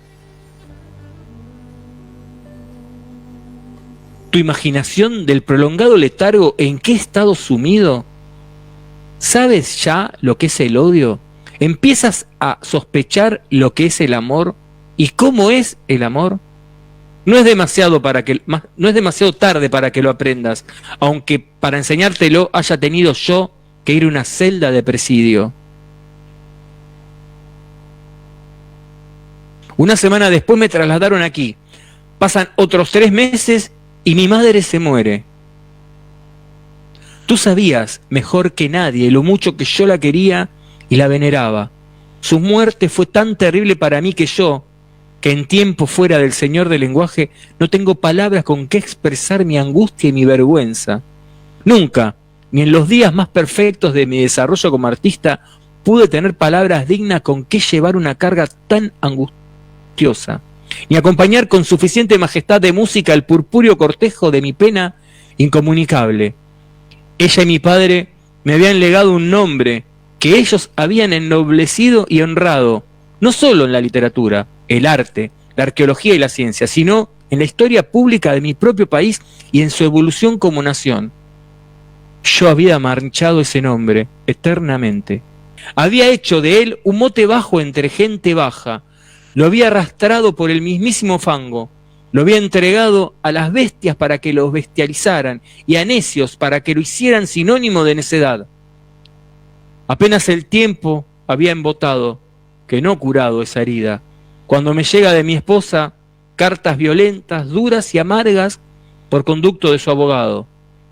tu imaginación del prolongado letargo en qué estado sumido? ¿Sabes ya lo que es el odio? ¿Empiezas a sospechar lo que es el amor y cómo es el amor? No es demasiado tarde para que lo aprendas, aunque para enseñártelo haya tenido yo que ir a una celda de presidio. Una semana después me trasladaron aquí. Pasan otros 3 meses y mi madre se muere. Tú sabías mejor que nadie lo mucho que yo la quería y la veneraba. Su muerte fue tan terrible para mí que yo, que en tiempo fuera del señor del lenguaje, no tengo palabras con que expresar mi angustia y mi vergüenza. Nunca, ni en los días más perfectos de mi desarrollo como artista, pude tener palabras dignas con que llevar una carga tan angustiosa, ni acompañar con suficiente majestad de música el purpúreo cortejo de mi pena incomunicable. Ella y mi padre me habían legado un nombre que ellos habían ennoblecido y honrado, no solo en la literatura, el arte, la arqueología y la ciencia, sino en la historia pública de mi propio país y en su evolución como nación. Yo había manchado ese nombre eternamente. Había hecho de él un mote bajo entre gente baja. Lo había arrastrado por el mismísimo fango. Lo había entregado a las bestias para que los bestializaran y a necios para que lo hicieran sinónimo de necedad. Apenas el tiempo había embotado, que no curado esa herida, cuando me llega de mi esposa cartas violentas, duras y amargas por conducto de su abogado.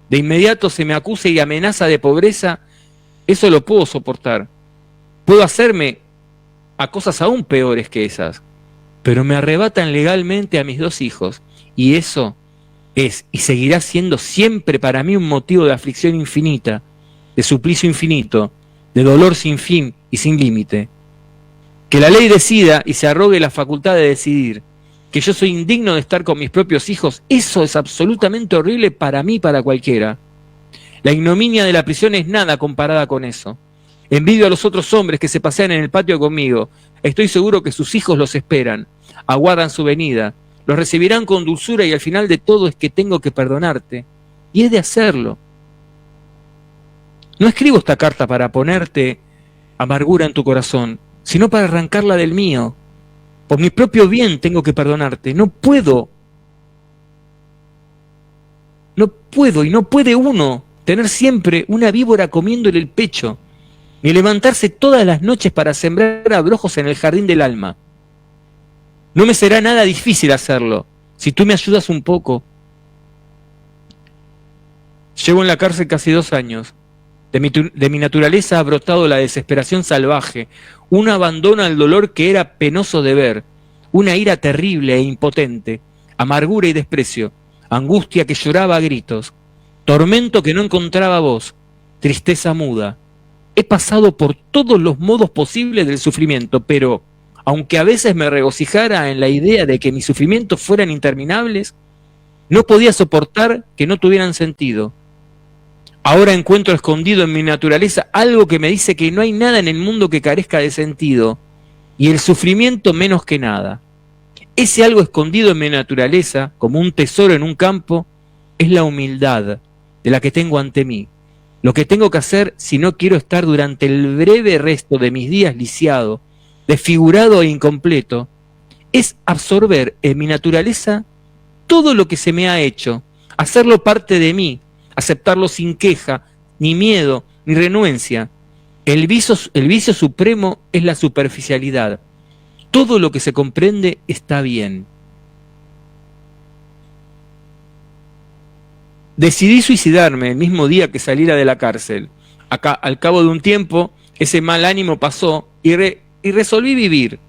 De inmediato se me acusa y amenaza de pobreza. Eso lo puedo soportar. Puedo hacerme a cosas aún peores que esas, pero me arrebatan legalmente a mis 2 hijos, y eso es y seguirá siendo siempre para mí un motivo de aflicción infinita, de suplicio infinito, de dolor sin fin y sin límite. Que la ley decida y se arrogue la facultad de decidir que yo soy indigno de estar con mis propios hijos, eso es absolutamente horrible para mí y para cualquiera. La ignominia de la prisión es nada comparada con eso. Envidio a los otros hombres que se pasean en el patio conmigo. Estoy seguro que sus hijos los esperan, aguardan su venida, los recibirán con dulzura y al final de todo es que tengo que perdonarte. Y he de hacerlo. No escribo esta carta para ponerte amargura en tu corazón, sino para arrancarla del mío. Por mi propio bien tengo que perdonarte. No puedo y no puede uno tener siempre una víbora comiéndole el pecho, ni levantarse todas las noches para sembrar abrojos en el jardín del alma. No me será nada difícil hacerlo, si tú me ayudas un poco. Llevo en la cárcel casi 2 años. De mi naturaleza ha brotado la desesperación salvaje, un abandono al dolor que era penoso de ver, una ira terrible e impotente, amargura y desprecio, angustia que lloraba a gritos, tormento que no encontraba voz, tristeza muda. He pasado por todos los modos posibles del sufrimiento, pero, aunque a veces me regocijara en la idea de que mis sufrimientos fueran interminables, no podía soportar que no tuvieran sentido. Ahora encuentro escondido en mi naturaleza algo que me dice que no hay nada en el mundo que carezca de sentido, y el sufrimiento menos que nada. Ese algo escondido en mi naturaleza, como un tesoro en un campo, es la humildad de la que tengo ante mí. Lo que tengo que hacer si no quiero estar durante el breve resto de mis días lisiado, desfigurado e incompleto, es absorber en mi naturaleza todo lo que se me ha hecho, hacerlo parte de mí, aceptarlo sin queja, ni miedo, ni renuencia. El vicio supremo es la superficialidad. Todo lo que se comprende está bien. Decidí suicidarme el mismo día que saliera de la cárcel. Al cabo de un tiempo, ese mal ánimo pasó y resolví vivir,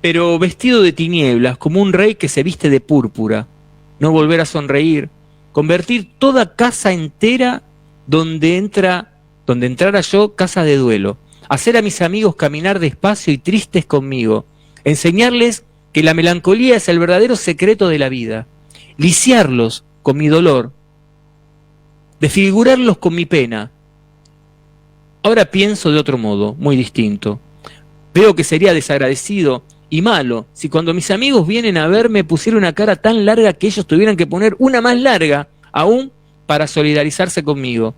pero vestido de tinieblas, como un rey que se viste de púrpura. No volver a sonreír, convertir toda casa entera donde entrara yo, casa de duelo, hacer a mis amigos caminar despacio y tristes conmigo, enseñarles que la melancolía es el verdadero secreto de la vida, lisiarlos con mi dolor, desfigurarlos con mi pena. Ahora pienso de otro modo, muy distinto. Veo que sería desagradecido y malo si cuando mis amigos vienen a verme pusiera una cara tan larga que ellos tuvieran que poner una más larga aún para solidarizarse conmigo?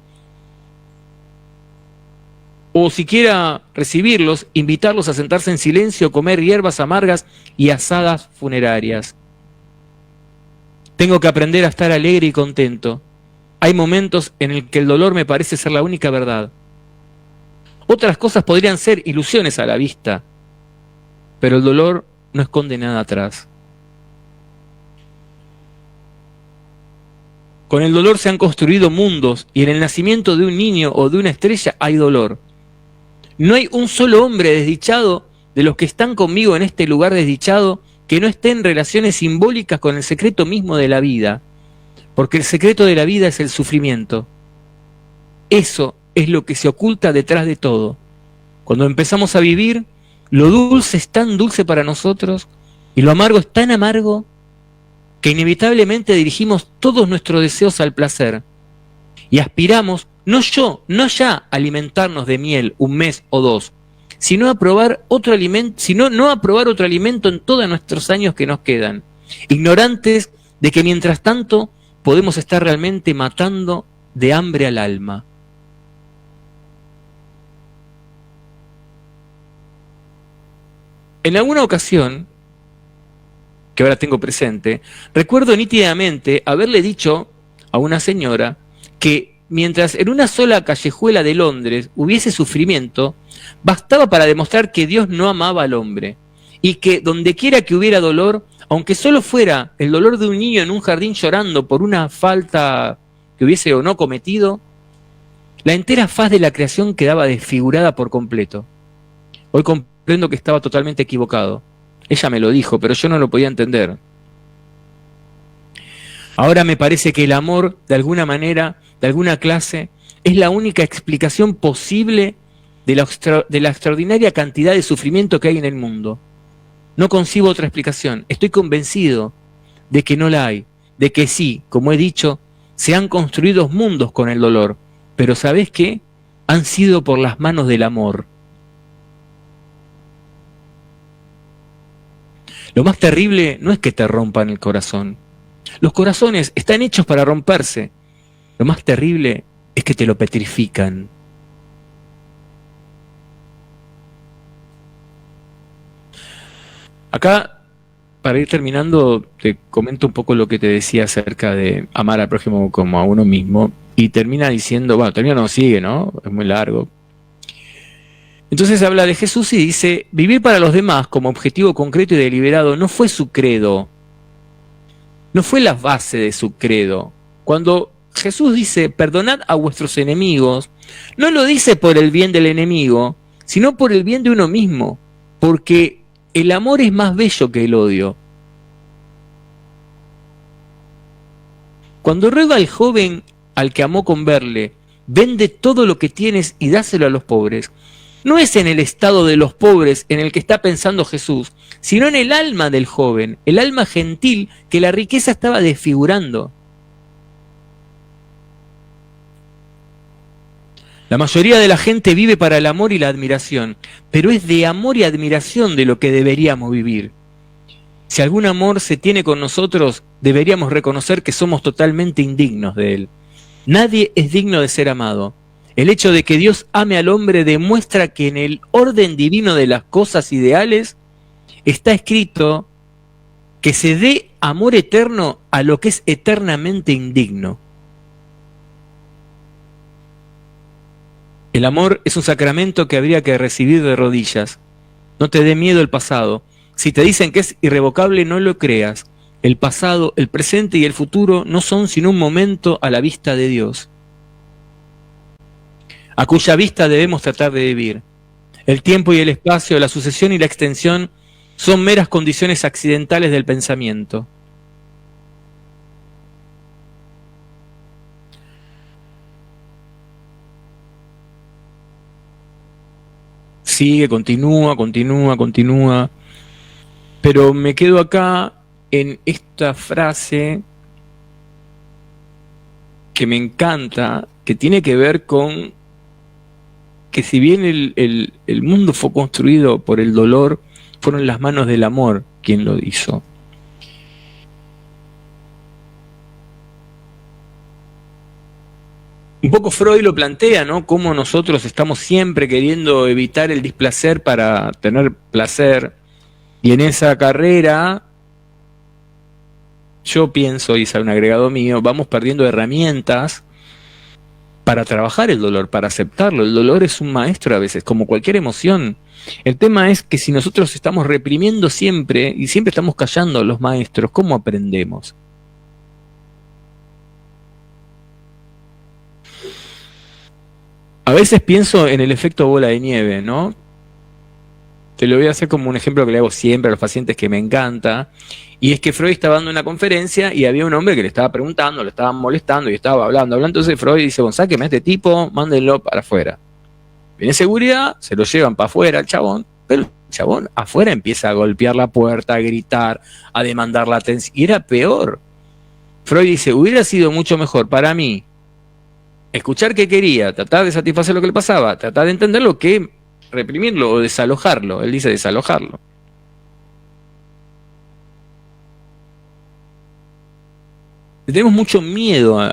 O siquiera recibirlos, invitarlos a sentarse en silencio, comer hierbas amargas y asadas funerarias. Tengo que aprender a estar alegre y contento. Hay momentos en el que el dolor me parece ser la única verdad. Otras cosas podrían ser ilusiones a la vista, pero el dolor no esconde nada atrás. Con el dolor se han construido mundos y en el nacimiento de un niño o de una estrella hay dolor. No hay un solo hombre desdichado de los que están conmigo en este lugar desdichado que no esté en relaciones simbólicas con el secreto mismo de la vida, porque el secreto de la vida es el sufrimiento. Eso es lo que se oculta detrás de todo. Cuando empezamos a vivir, lo dulce es tan dulce para nosotros y lo amargo es tan amargo que inevitablemente dirigimos todos nuestros deseos al placer y aspiramos, no ya a alimentarnos de miel un mes o dos, sino a probar otro alimento, no a probar otro alimento en todos nuestros años que nos quedan, ignorantes de que mientras tanto podemos estar realmente matando de hambre al alma. En alguna ocasión, que ahora tengo presente, recuerdo nítidamente haberle dicho a una señora que mientras en una sola callejuela de Londres hubiese sufrimiento, bastaba para demostrar que Dios no amaba al hombre, y que dondequiera que hubiera dolor, aunque solo fuera el dolor de un niño en un jardín llorando por una falta que hubiese o no cometido, la entera faz de la creación quedaba desfigurada por completo. Hoy comprendo que estaba totalmente equivocado. Ella me lo dijo, pero yo no lo podía entender. Ahora me parece que el amor, de alguna manera, de alguna clase, es la única explicación posible de la extraordinaria cantidad de sufrimiento que hay en el mundo. No concibo otra explicación. Estoy convencido de que no la hay, de que sí, como he dicho, se han construido mundos con el dolor, pero ¿sabés qué? Han sido por las manos del amor. Lo más terrible no es que te rompan el corazón. Los corazones están hechos para romperse. Lo más terrible es que te lo petrifican. Acá, para ir terminando, te comento un poco lo que te decía acerca de amar al prójimo como a uno mismo. Y termina diciendo, bueno, termina no sigue, ¿no? Es muy largo. Entonces habla de Jesús y dice, vivir para los demás como objetivo concreto y deliberado no fue su credo. No fue la base de su credo. Cuando Jesús dice, perdonad a vuestros enemigos, no lo dice por el bien del enemigo, sino por el bien de uno mismo, porque el amor es más bello que el odio. Cuando ruega al joven al que amó con verle, vende todo lo que tienes y dáselo a los pobres, no es en el estado de los pobres en el que está pensando Jesús, sino en el alma del joven, el alma gentil que la riqueza estaba desfigurando. La mayoría de la gente vive para el amor y la admiración, pero es de amor y admiración de lo que deberíamos vivir. Si algún amor se tiene con nosotros, deberíamos reconocer que somos totalmente indignos de él. Nadie es digno de ser amado. El hecho de que Dios ame al hombre demuestra que en el orden divino de las cosas ideales está escrito que se dé amor eterno a lo que es eternamente indigno. El amor es un sacramento que habría que recibir de rodillas. No te dé miedo el pasado. Si te dicen que es irrevocable, no lo creas. El pasado, el presente y el futuro no son sino un momento a la vista de Dios, a cuya vista debemos tratar de vivir. El tiempo y el espacio, la sucesión y la extensión son meras condiciones accidentales del pensamiento. Sigue, continúa, pero me quedo acá en esta frase que me encanta, que tiene que ver con que si bien el mundo fue construido por el dolor, fueron las manos del amor quien lo hizo. Un poco Freud lo plantea, ¿no? Cómo nosotros estamos siempre queriendo evitar el displacer para tener placer. Y en esa carrera, yo pienso, y es un agregado mío, vamos perdiendo herramientas para trabajar el dolor, para aceptarlo. El dolor es un maestro a veces, como cualquier emoción. El tema es que si nosotros estamos reprimiendo siempre, y siempre estamos callando a los maestros, ¿cómo aprendemos? A veces pienso en el efecto bola de nieve, ¿no? Te lo voy a hacer como un ejemplo que le hago siempre a los pacientes que me encanta. Y es que Freud estaba dando una conferencia y había un hombre que le estaba preguntando, le estaban molestando y estaba hablando. Entonces Freud dice, bueno, sáqueme a este tipo, mándenlo para afuera. Viene seguridad, se lo llevan para afuera al chabón, pero el chabón afuera empieza a golpear la puerta, a gritar, a demandar la atención. Y era peor. Freud dice, hubiera sido mucho mejor para mí escuchar qué quería, tratar de satisfacer lo que le pasaba, tratar de entenderlo, que reprimirlo o desalojarlo. Él dice desalojarlo. Le tenemos mucho miedo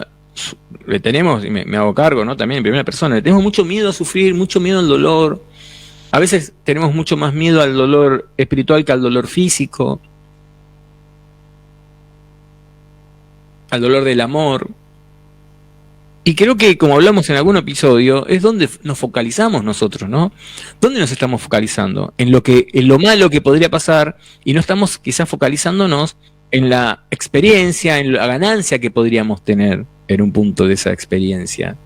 le tenemos, y me hago cargo, ¿no? También en primera persona, le tenemos mucho miedo a sufrir, mucho miedo al dolor. A veces tenemos mucho más miedo al dolor espiritual que al dolor físico, al dolor del amor. Y creo que, como hablamos en algún episodio, es donde nos focalizamos nosotros, ¿no? ¿Dónde nos estamos focalizando? En lo malo que podría pasar, y no estamos quizás focalizándonos en la experiencia, en la ganancia que podríamos tener en un punto de esa experiencia.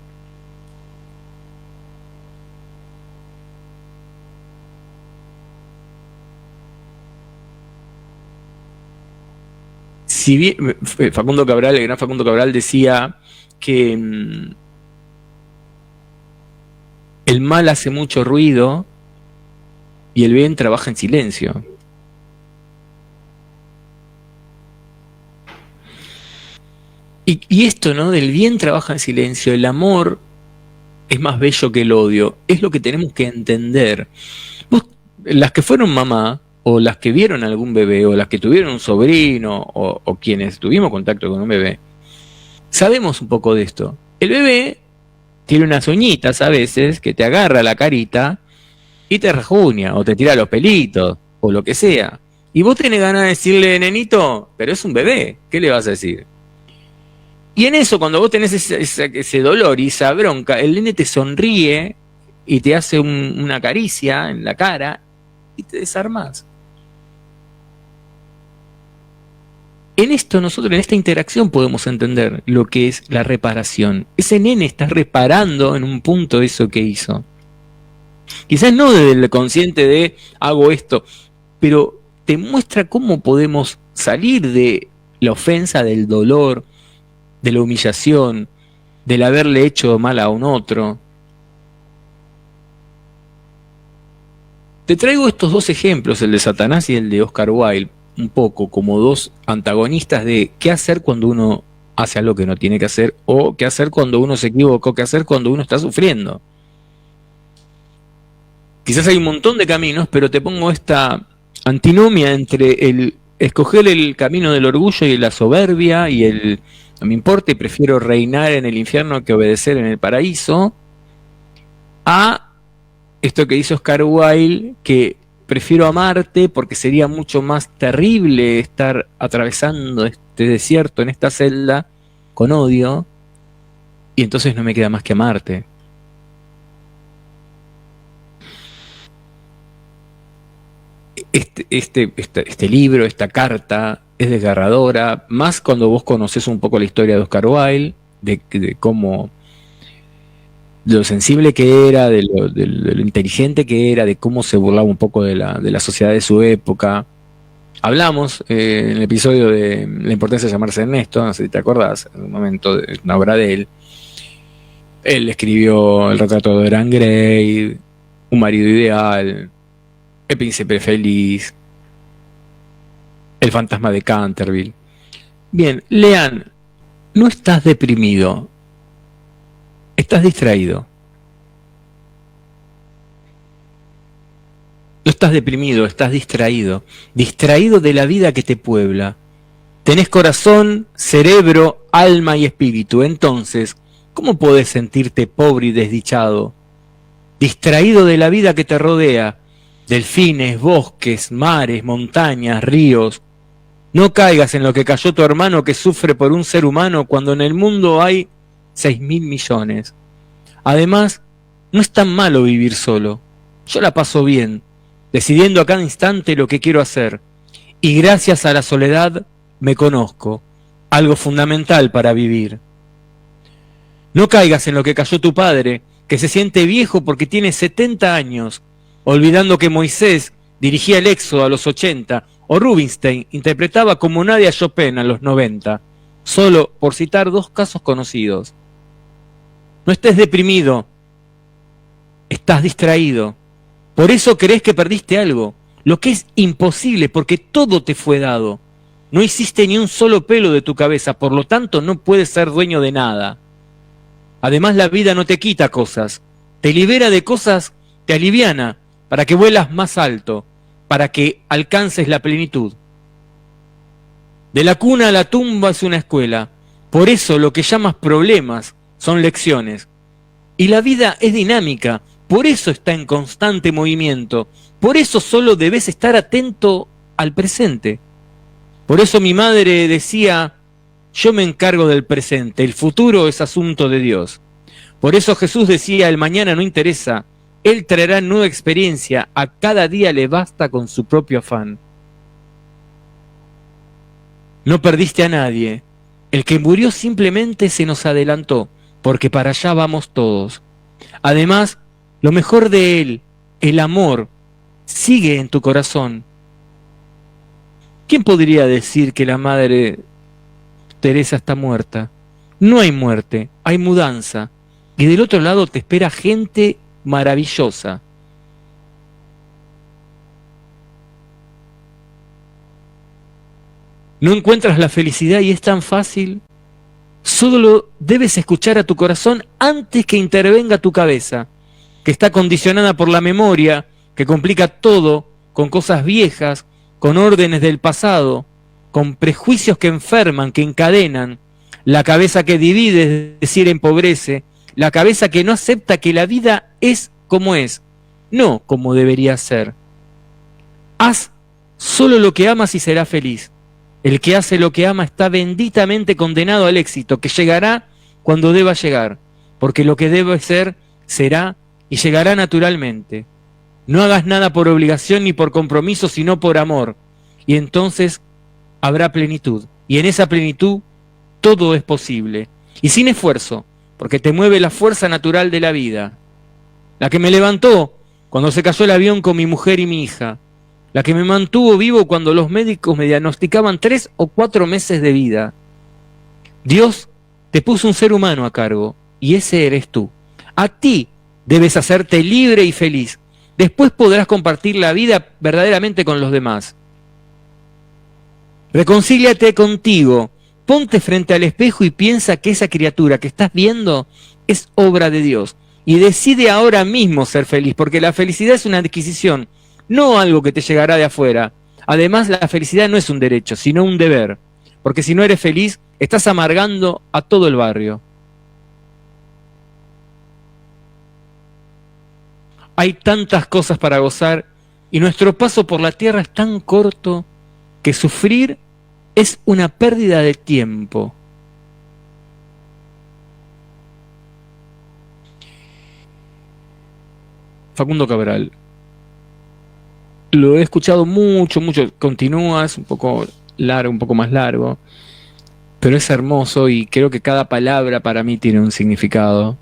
Si bien Facundo Cabral, el gran Facundo Cabral, decía que el mal hace mucho ruido y el bien trabaja en silencio. Y esto, ¿no? Del bien trabaja en silencio, el amor es más bello que el odio, es lo que tenemos que entender. Vos, las que fueron mamá, o las que vieron algún bebé, o las que tuvieron un sobrino, o quienes tuvimos contacto con un bebé, sabemos un poco de esto. El bebé tiene unas uñitas a veces que te agarra la carita y te rajuña, o te tira los pelitos, o lo que sea. Y vos tenés ganas de decirle, nenito, pero es un bebé, ¿qué le vas a decir? Y en eso, cuando vos tenés ese dolor y esa bronca, el nene te sonríe y te hace una caricia en la cara y te desarmás. En esto nosotros, en esta interacción, podemos entender lo que es la reparación. Ese nene está reparando en un punto eso que hizo. Quizás no desde el consciente de hago esto, pero te muestra cómo podemos salir de la ofensa, del dolor, de la humillación, del haberle hecho mal a un otro. Te traigo estos dos ejemplos, el de Satanás y el de Oscar Wilde, un poco como dos antagonistas de qué hacer cuando uno hace algo que no tiene que hacer, o qué hacer cuando uno se equivocó, qué hacer cuando uno está sufriendo. Quizás hay un montón de caminos, pero te pongo esta antinomia entre el escoger el camino del orgullo y la soberbia y el no me importa y prefiero reinar en el infierno que obedecer en el paraíso, a esto que dice Oscar Wilde, que prefiero amarte porque sería mucho más terrible estar atravesando este desierto en esta celda con odio, y entonces no me queda más que amarte. Este libro, esta carta, es desgarradora, más cuando vos conoces un poco la historia de Oscar Wilde, de cómo, de lo sensible que era, de lo inteligente que era, de cómo se burlaba un poco de la sociedad de su época. Hablamos en el episodio de la importancia de llamarse Ernesto, no sé si te acordás, en un momento de una obra de él. Él escribió El retrato de Dorian Gray, Un marido ideal, El príncipe feliz, El fantasma de Canterville. Bien, lean, no estás deprimido, estás distraído. No estás deprimido, estás distraído. Distraído de la vida que te puebla. Tenés corazón, cerebro, alma y espíritu. Entonces, ¿cómo podés sentirte pobre y desdichado? Distraído de la vida que te rodea. Delfines, bosques, mares, montañas, ríos. No caigas en lo que cayó tu hermano que sufre por un ser humano cuando en el mundo hay 6.000 millones. Además, no es tan malo vivir solo. Yo la paso bien, decidiendo a cada instante lo que quiero hacer. Y gracias a la soledad me conozco, algo fundamental para vivir. No caigas en lo que cayó tu padre, que se siente viejo porque tiene 70 años, olvidando que Moisés dirigía el Éxodo a los 80, o Rubinstein interpretaba como nadie a Chopin a los 90, solo por citar 2 casos conocidos. No estés deprimido, estás distraído. Por eso crees que perdiste algo, lo que es imposible porque todo te fue dado. No hiciste ni un solo pelo de tu cabeza, por lo tanto no puedes ser dueño de nada. Además, la vida no te quita cosas, te libera de cosas, te aliviana, para que vuelas más alto, para que alcances la plenitud. De la cuna a la tumba es una escuela, por eso lo que llamas problemas son lecciones. Y la vida es dinámica, por eso está en constante movimiento, por eso solo debes estar atento al presente. Por eso mi madre decía, yo me encargo del presente, el futuro es asunto de Dios. Por eso Jesús decía, el mañana no interesa, Él traerá nueva experiencia, a cada día le basta con su propio afán. No perdiste a nadie, el que murió simplemente se nos adelantó, porque para allá vamos todos. Además, lo mejor de Él, el amor, sigue en tu corazón. ¿Quién podría decir que la Madre Teresa está muerta? No hay muerte, hay mudanza. Y del otro lado te espera gente maravillosa. ¿No encuentras la felicidad y es tan fácil? Solo debes escuchar a tu corazón antes que intervenga tu cabeza, que está condicionada por la memoria, que complica todo con cosas viejas, con órdenes del pasado, con prejuicios que enferman, que encadenan, la cabeza que divide, es decir, empobrece, la cabeza que no acepta que la vida es como es, no como debería ser. Haz solo lo que amas y serás feliz. El que hace lo que ama está benditamente condenado al éxito, que llegará cuando deba llegar, porque lo que debe ser, será y llegará naturalmente. No hagas nada por obligación ni por compromiso, sino por amor, y entonces habrá plenitud, y en esa plenitud todo es posible, y sin esfuerzo, porque te mueve la fuerza natural de la vida, la que me levantó cuando se cayó el avión con mi mujer y mi hija, la que me mantuvo vivo cuando los médicos me diagnosticaban 3 o 4 meses de vida. Dios te puso un ser humano a cargo, y ese eres tú. A ti debes hacerte libre y feliz. Después podrás compartir la vida verdaderamente con los demás. Reconcíliate contigo, ponte frente al espejo y piensa que esa criatura que estás viendo es obra de Dios. Y decide ahora mismo ser feliz, porque la felicidad es una adquisición, no algo que te llegará de afuera. Además, la felicidad no es un derecho, sino un deber, porque si no eres feliz, estás amargando a todo el barrio. Hay tantas cosas para gozar y nuestro paso por la tierra es tan corto que sufrir es una pérdida de tiempo. Facundo Cabral. Lo he escuchado mucho, continúa, es un poco largo, un poco más largo, pero es hermoso y creo que cada palabra para mí tiene un significado.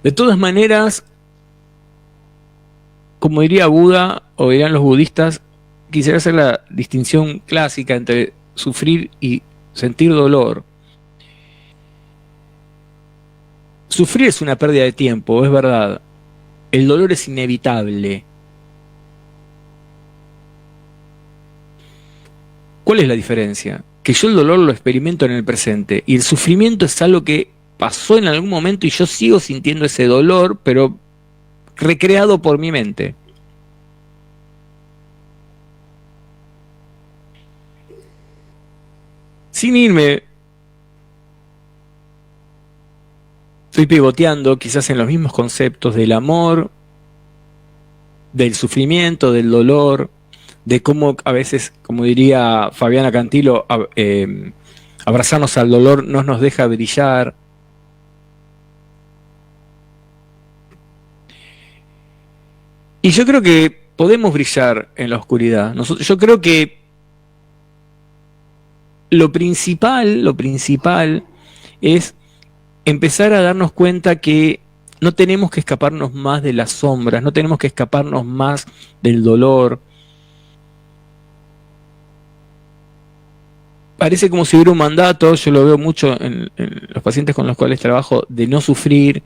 De todas maneras, como diría Buda, o dirían los budistas, quisiera hacer la distinción clásica entre sufrir y sentir dolor. Sufrir es una pérdida de tiempo, es verdad. El dolor es inevitable. ¿Cuál es la diferencia? Que yo el dolor lo experimento en el presente y el sufrimiento es algo que pasó en algún momento y yo sigo sintiendo ese dolor, pero recreado por mi mente. Sin irme, estoy pivoteando quizás en los mismos conceptos del amor, del sufrimiento, del dolor, de cómo a veces, como diría Fabiana Cantilo, abrazarnos al dolor no nos deja brillar. Y yo creo que podemos brillar en la oscuridad. Yo creo que lo principal es empezar a darnos cuenta que no tenemos que escaparnos más de las sombras, no tenemos que escaparnos más del dolor. Parece como si hubiera un mandato, yo lo veo mucho en los pacientes con los cuales trabajo, de no sufrir.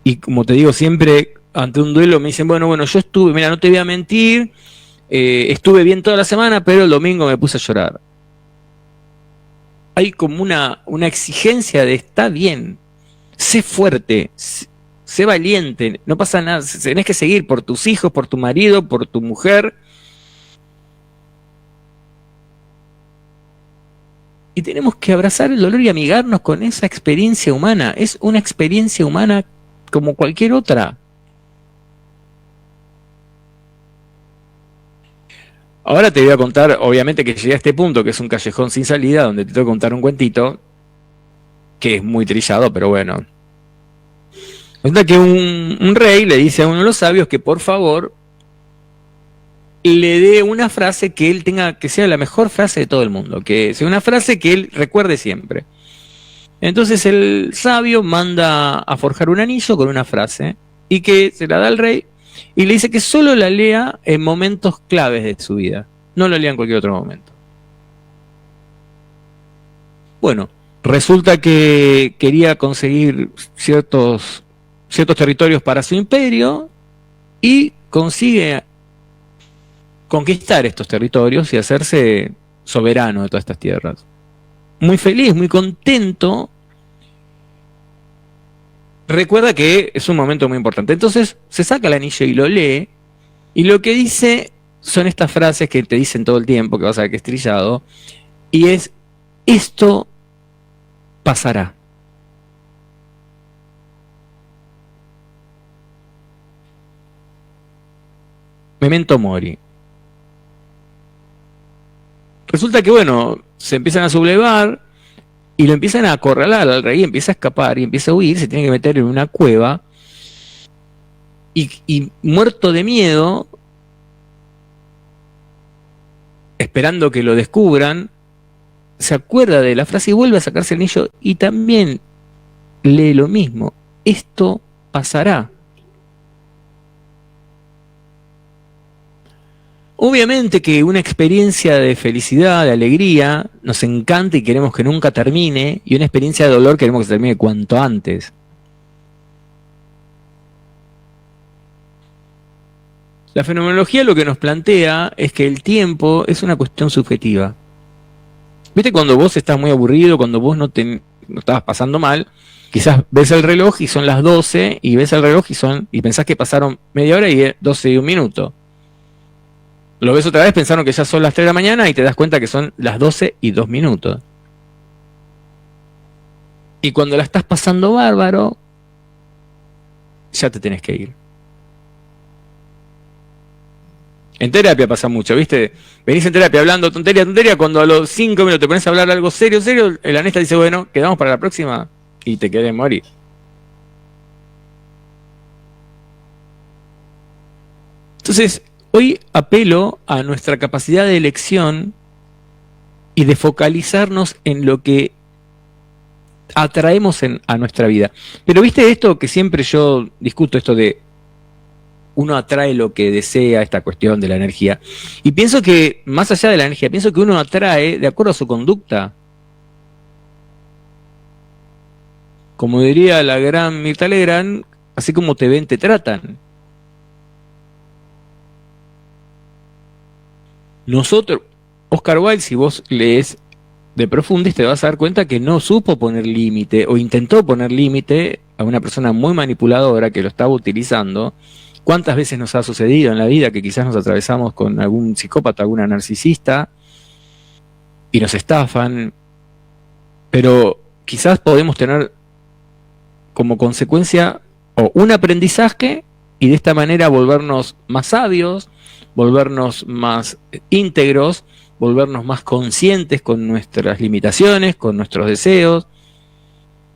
Y como te digo, siempre ante un duelo me dicen, bueno, yo estuve, mira, no te voy a mentir, estuve bien toda la semana, pero el domingo me puse a llorar. Hay como una exigencia de está bien, sé fuerte, sé valiente, no pasa nada, tenés que seguir por tus hijos, por tu marido, por tu mujer. Y tenemos que abrazar el dolor y amigarnos con esa experiencia humana. Es una experiencia humana como cualquier otra. Ahora te voy a contar, obviamente que llegué a este punto, que es un callejón sin salida, donde te tengo que contar un cuentito, que es muy trillado, pero bueno. Resulta que un rey le dice a uno de los sabios que por favor le dé una frase que él tenga, que sea la mejor frase de todo el mundo, que sea una frase que él recuerde siempre. Entonces el sabio manda a forjar un anillo con una frase y que se la da al rey y le dice que solo la lea en momentos claves de su vida, no la lea en cualquier otro momento. Bueno, resulta que quería conseguir ciertos territorios para su imperio y consigue conquistar estos territorios y hacerse soberano de todas estas tierras. Muy feliz, muy contento. Recuerda que es un momento muy importante. Entonces se saca el anillo y lo lee, y lo que dice son estas frases que te dicen todo el tiempo, que vas a ver que es trillado, y es: esto pasará. Memento mori. Resulta que, bueno, se empiezan a sublevar y lo empiezan a acorralar al rey, empieza a escapar y empieza a huir, se tiene que meter en una cueva y muerto de miedo, esperando que lo descubran, se acuerda de la frase y vuelve a sacarse el anillo y también lee lo mismo: esto pasará. Obviamente que una experiencia de felicidad, de alegría, nos encanta y queremos que nunca termine, y una experiencia de dolor queremos que se termine cuanto antes. La fenomenología lo que nos plantea es que el tiempo es una cuestión subjetiva. ¿Viste cuando vos estás muy aburrido, cuando vos no estabas pasando mal? Quizás ves el reloj y son las 12, y ves el reloj y pensás que pasaron media hora y es 12 y un minuto. Lo ves otra vez, pensaron que ya son las 3 de la mañana y te das cuenta que son las 12 y 2 minutos. Y cuando la estás pasando bárbaro, ya te tenés que ir. En terapia pasa mucho, ¿viste? Venís en terapia hablando tontería, cuando a los 5 minutos te pones a hablar algo serio, el anesta dice, bueno, quedamos para la próxima, y te querés morir. Entonces, hoy apelo a nuestra capacidad de elección y de focalizarnos en lo que atraemos a nuestra vida. Pero viste esto que siempre yo discuto, esto de uno atrae lo que desea, esta cuestión de la energía. Y pienso que, más allá de la energía, pienso que uno atrae de acuerdo a su conducta. Como diría la gran Mirta Legrand, así como te ven, te tratan. Nosotros, Oscar Wilde, si vos lees De Profundis, te vas a dar cuenta que no supo poner límite, o intentó poner límite a una persona muy manipuladora que lo estaba utilizando, ¿Cuántas veces nos ha sucedido en la vida que quizás nos atravesamos con algún psicópata, alguna narcisista, y nos estafan? Pero quizás podemos tener como consecuencia o un aprendizaje y de esta manera volvernos más sabios, volvernos más íntegros, volvernos más conscientes con nuestras limitaciones, con nuestros deseos,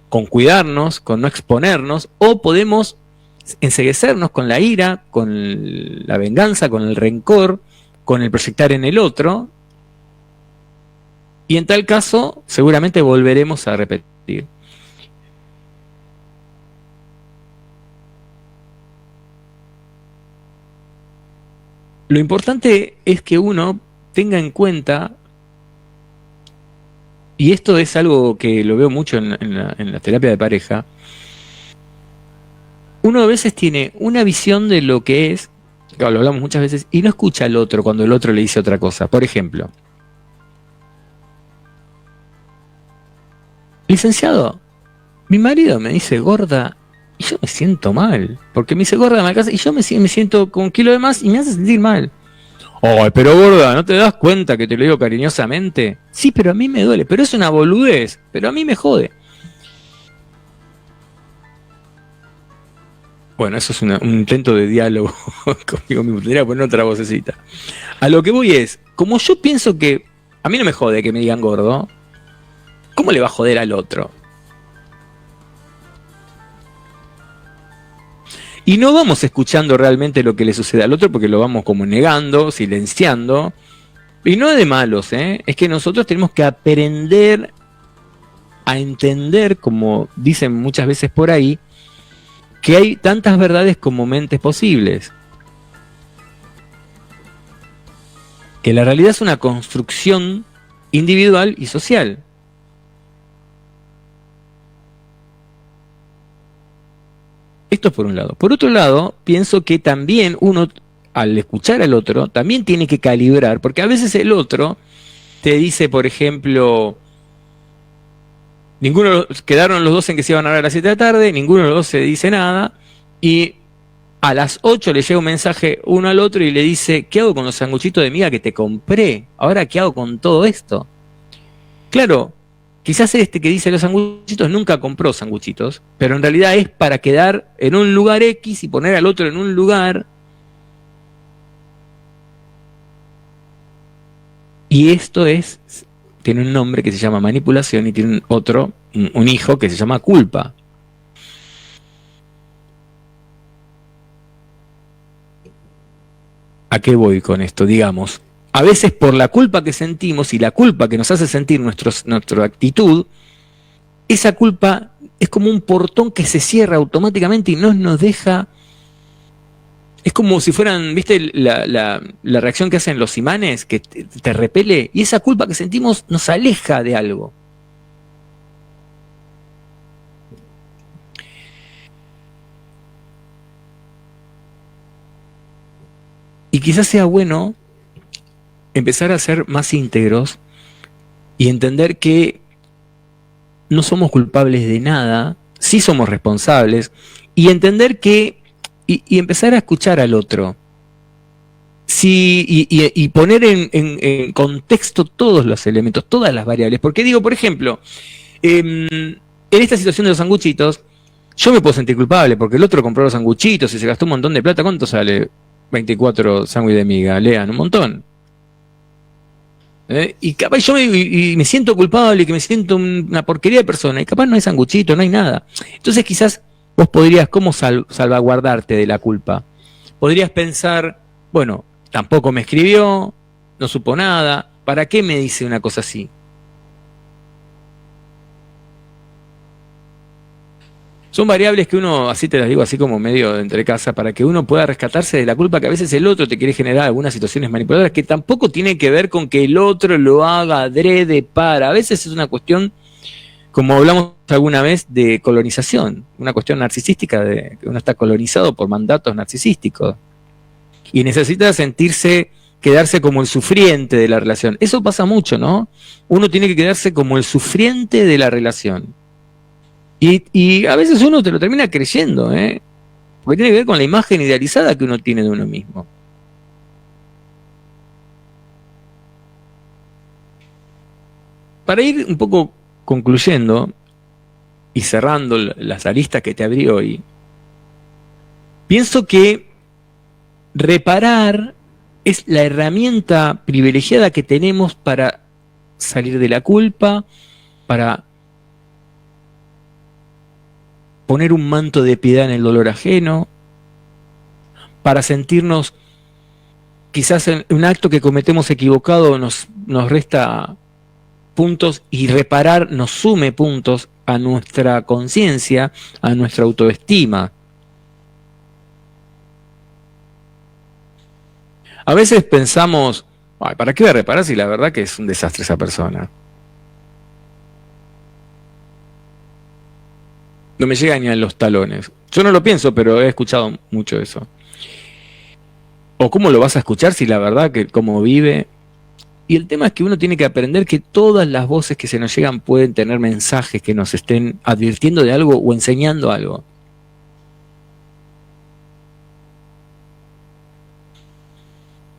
con cuidarnos, con no exponernos, o podemos enceguecernos con la ira, con la venganza, con el rencor, con el proyectar en el otro, y en tal caso seguramente volveremos a repetir. Lo importante es que uno tenga en cuenta, y esto es algo que lo veo mucho en la terapia de pareja, uno a veces tiene una visión de lo que es, claro, lo hablamos muchas veces, y no escucha al otro cuando el otro le dice otra cosa. Por ejemplo, licenciado, mi marido me dice gorda y yo me siento mal, porque me dice gorda en la casa y yo me siento con un kilo de más y me hace sentir mal. Ay, pero gorda, ¿no te das cuenta que te lo digo cariñosamente? Sí, pero a mí me duele, pero es una boludez, pero a mí me jode. Bueno, eso es un intento de diálogo conmigo mismo, tendría que poner otra vocecita. A lo que voy es, como yo pienso que a mí no me jode que me digan gordo, ¿cómo le va a joder al otro? Y no vamos escuchando realmente lo que le sucede al otro porque lo vamos como negando, silenciando. Y no es de malos, ¿eh? Es que nosotros tenemos que aprender a entender, como dicen muchas veces por ahí, que hay tantas verdades como mentes posibles. Que la realidad es una construcción individual y social. Esto es por un lado. Por otro lado, pienso que también uno, al escuchar al otro, también tiene que calibrar, porque a veces el otro te dice, por ejemplo, quedaron los dos en que se iban a ver a las 7 de la tarde, ninguno de los dos se dice nada, y a las 8 le llega un mensaje uno al otro y le dice, ¿qué hago con los sanguchitos de miga que te compré? ¿Ahora qué hago con todo esto? Claro, quizás este que dice los sanguchitos nunca compró sanguchitos, pero en realidad es para quedar en un lugar X y poner al otro en un lugar. Y esto tiene un nombre que se llama manipulación y tiene un hijo que se llama culpa. ¿A qué voy con esto? Digamos, a veces por la culpa que sentimos y la culpa que nos hace sentir nuestra actitud, esa culpa es como un portón que se cierra automáticamente y no nos deja. Es como si fueran, ¿viste la reacción que hacen los imanes, que te repele? Y esa culpa que sentimos nos aleja de algo. Y quizás sea bueno empezar a ser más íntegros y entender que no somos culpables de nada, sí somos responsables, y entender que, y empezar a escuchar al otro. Sí, y poner en contexto todos los elementos, todas las variables. Porque digo, por ejemplo, en esta situación de los sanguchitos, yo me puedo sentir culpable porque el otro compró los sanguchitos y se gastó un montón de plata. ¿Cuánto sale 24 sándwiches de miga? Lean, un montón. Y capaz yo me siento culpable, que me siento una porquería de persona, y capaz no hay sanguchito, no hay nada. Entonces quizás vos podrías, ¿cómo salvaguardarte de la culpa? Podrías pensar, bueno, tampoco me escribió, no supo nada, ¿para qué me dice una cosa así? Son variables que uno, así te las digo, así como medio de entre casa, para que uno pueda rescatarse de la culpa que a veces el otro te quiere generar algunas situaciones manipuladoras que tampoco tiene que ver con que el otro lo haga adrede para. A veces es una cuestión, como hablamos alguna vez, de colonización, una cuestión narcisística, de que uno está colonizado por mandatos narcisísticos y necesita quedarse como el sufriente de la relación. Eso pasa mucho, ¿no? Uno tiene que quedarse como el sufriente de la relación. Y a veces uno te lo termina creyendo, porque tiene que ver con la imagen idealizada que uno tiene de uno mismo. Para ir un poco concluyendo y cerrando las aristas que te abrí hoy, pienso que reparar es la herramienta privilegiada que tenemos para salir de la culpa, para poner un manto de piedad en el dolor ajeno, para sentirnos, quizás en un acto que cometemos equivocado nos resta puntos, y reparar nos sume puntos a nuestra conciencia, a nuestra autoestima. A veces pensamos, ay, ¿para qué voy a reparar si la verdad que es un desastre esa persona? No me llega ni a los talones. Yo no lo pienso, pero he escuchado mucho eso. ¿O cómo lo vas a escuchar si la verdad que cómo vive? Y el tema es que uno tiene que aprender que todas las voces que se nos llegan pueden tener mensajes que nos estén advirtiendo de algo o enseñando algo.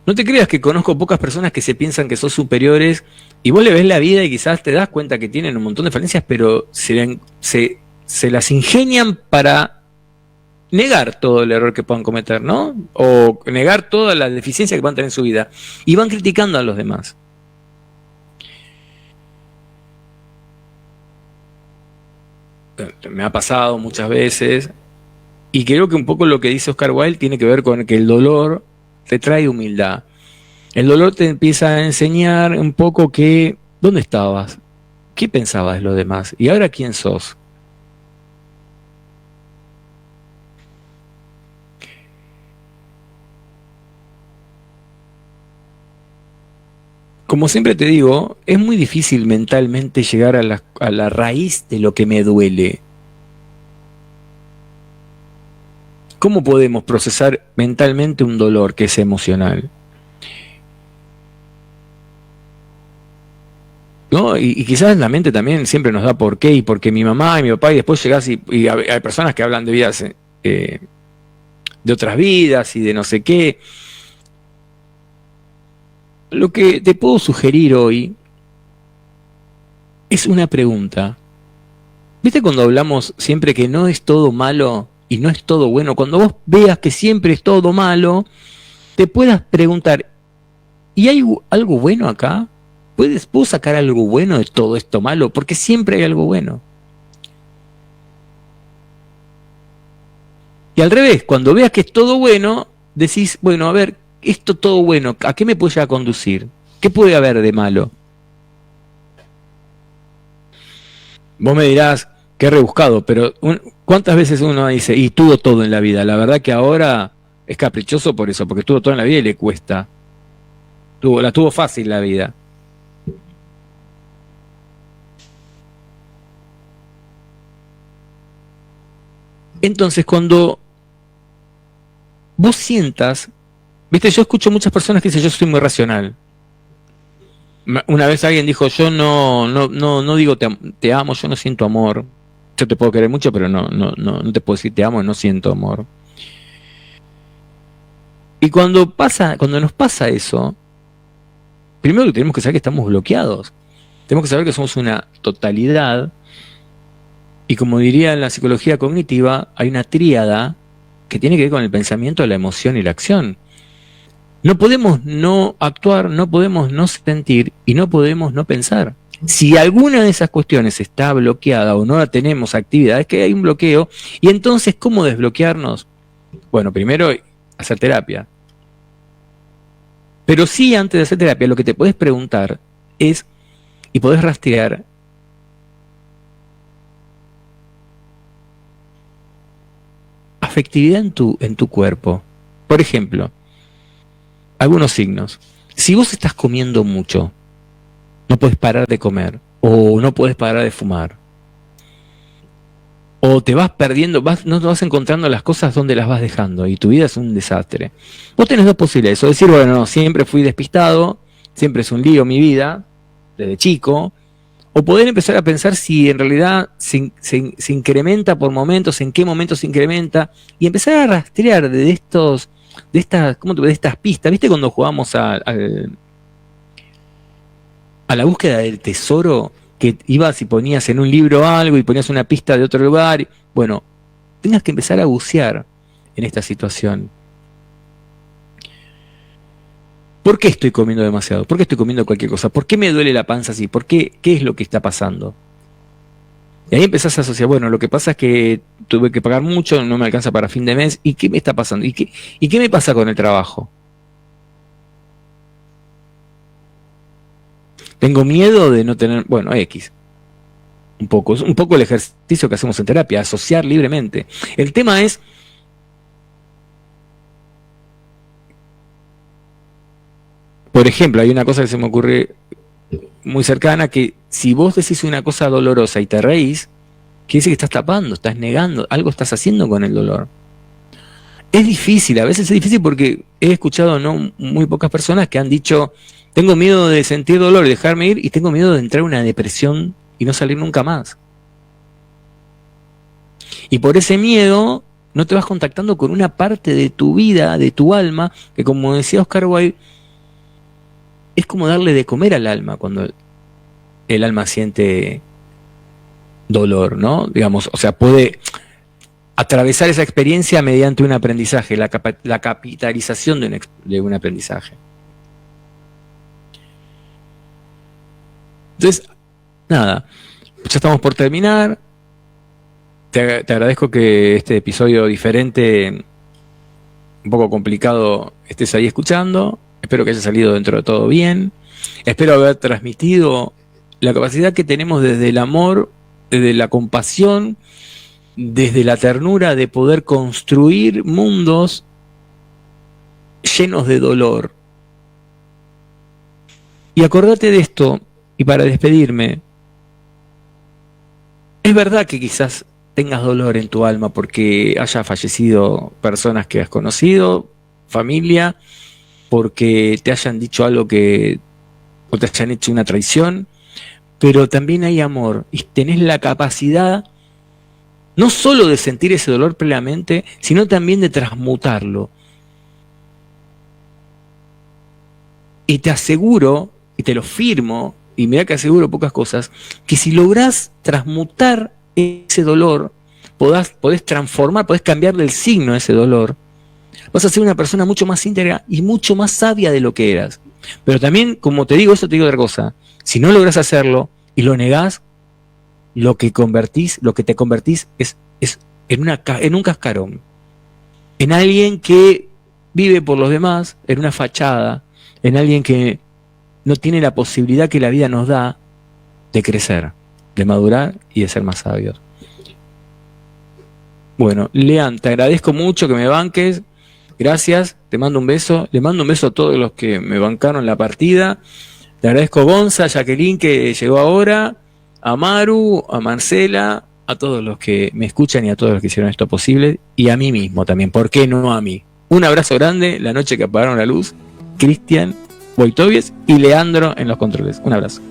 No te creas que conozco pocas personas que se piensan que son superiores y vos le ves la vida y quizás te das cuenta que tienen un montón de falencias, pero se las ingenian para negar todo el error que puedan cometer, ¿no? O negar toda la deficiencia que puedan tener en su vida. Y van criticando a los demás. Me ha pasado muchas veces. Y creo que un poco lo que dice Oscar Wilde tiene que ver con que el dolor te trae humildad. El dolor te empieza a enseñar un poco que, ¿dónde estabas? ¿Qué pensabas de los demás? ¿Y ahora quién sos? Como siempre te digo, es muy difícil mentalmente llegar a la raíz de lo que me duele. ¿Cómo podemos procesar mentalmente un dolor que es emocional? ¿No? Y quizás la mente también siempre nos da por qué, y porque mi mamá y mi papá, y después llegás y hay personas que hablan de vidas, de otras vidas y de no sé qué. Lo que te puedo sugerir hoy es una pregunta. ¿Viste cuando hablamos siempre que no es todo malo y no es todo bueno? Cuando vos veas que siempre es todo malo, te puedas preguntar, ¿y hay algo bueno acá? ¿Puedo sacar algo bueno de todo esto malo? Porque siempre hay algo bueno. Y al revés, cuando veas que es todo bueno, decís, bueno, a ver, esto todo bueno, ¿a qué me puede llegar a conducir? ¿Qué puede haber de malo? Vos me dirás, qué rebuscado, pero ¿cuántas veces uno dice, y tuvo todo en la vida? La verdad que ahora es caprichoso por eso, porque tuvo todo en la vida y le cuesta. La tuvo fácil la vida. Entonces, cuando vos sientas, viste, yo escucho muchas personas que dicen, yo soy muy racional. Una vez alguien dijo, yo no digo te amo, yo no siento amor. Yo te puedo querer mucho, pero no te puedo decir te amo, no siento amor. Y cuando nos pasa eso, primero que tenemos que saber que estamos bloqueados. Tenemos que saber que somos una totalidad. Y como diría en la psicología cognitiva, hay una tríada que tiene que ver con el pensamiento, la emoción y la acción. No podemos no actuar, no podemos no sentir y no podemos no pensar. Si alguna de esas cuestiones está bloqueada o no la tenemos actividad, es que hay un bloqueo. Y entonces, ¿cómo desbloquearnos? Bueno, primero hacer terapia. Pero sí, antes de hacer terapia, lo que te puedes preguntar es, y podés rastrear, afectividad en tu cuerpo. Por ejemplo, algunos signos. Si vos estás comiendo mucho, no puedes parar de comer, o no puedes parar de fumar, o te vas perdiendo, no te vas encontrando las cosas donde las vas dejando, y tu vida es un desastre. Vos tenés dos posibilidades, o decir, bueno, no, siempre fui despistado, siempre es un lío mi vida, desde chico, O poder empezar a pensar si en realidad se incrementa por momentos, en qué momentos se incrementa, y empezar a rastrear de estas pistas. ¿Viste cuando jugamos a la búsqueda del tesoro? Que ibas y ponías en un libro algo y ponías una pista de otro lugar. Bueno, tengas que empezar a bucear en esta situación. ¿Por qué estoy comiendo demasiado? ¿Por qué estoy comiendo cualquier cosa? ¿Por qué me duele la panza así? ¿Por qué? ¿Qué es lo que está pasando? Y ahí empezás a asociar, bueno, lo que pasa es que tuve que pagar mucho, no me alcanza para fin de mes. ¿Y qué me está pasando? ¿Y qué me pasa con el trabajo? Tengo miedo de no tener, bueno, X. Es un poco el ejercicio que hacemos en terapia, asociar libremente. El tema es, por ejemplo, hay una cosa que se me ocurre muy cercana, que si vos decís una cosa dolorosa y te reís, quiere decir que estás tapando, estás negando, algo estás haciendo con el dolor. Es difícil, a veces es difícil porque he escuchado no muy pocas personas que han dicho, tengo miedo de sentir dolor y dejarme ir, y tengo miedo de entrar en una depresión y no salir nunca más. Y por ese miedo no te vas contactando con una parte de tu vida, de tu alma, que como decía Oscar Wilde, es como darle de comer al alma cuando el alma siente dolor, ¿no? Digamos, o sea, puede atravesar esa experiencia mediante un aprendizaje, la capitalización de un aprendizaje. Entonces, nada, ya estamos por terminar. Te agradezco que este episodio diferente, un poco complicado, estés ahí escuchando. Espero que haya salido dentro de todo bien. Espero haber transmitido la capacidad que tenemos desde el amor, desde la compasión, desde la ternura, de poder construir mundos llenos de dolor. Y acordate de esto, y para despedirme, es verdad que quizás tengas dolor en tu alma porque haya fallecido personas que has conocido, familia, porque te hayan dicho algo o te hayan hecho una traición, pero también hay amor y tenés la capacidad no solo de sentir ese dolor plenamente, sino también de transmutarlo. Y te aseguro, y te lo firmo, y mirá que aseguro pocas cosas, que si lográs transmutar ese dolor, podés transformar, podés cambiarle el signo a ese dolor, vas a ser una persona mucho más íntegra y mucho más sabia de lo que eras. Pero también, como te digo, te digo otra cosa, si no lográs hacerlo y lo negás, lo que te convertís es en un cascarón, en alguien que vive por los demás, en una fachada, en alguien que no tiene la posibilidad que la vida nos da de crecer, de madurar y de ser más sabios. Bueno, Lean, te agradezco mucho que me banques. Gracias, te mando un beso. Le mando un beso a todos los que me bancaron la partida. Le agradezco a Gonza, a Jacqueline que llegó ahora, a Maru, a Marcela, a todos los que me escuchan y a todos los que hicieron esto posible, y a mí mismo también, ¿por qué no a mí? Un abrazo grande, la noche que apagaron la luz, Cristian Boitovies y Leandro en los controles. Un abrazo.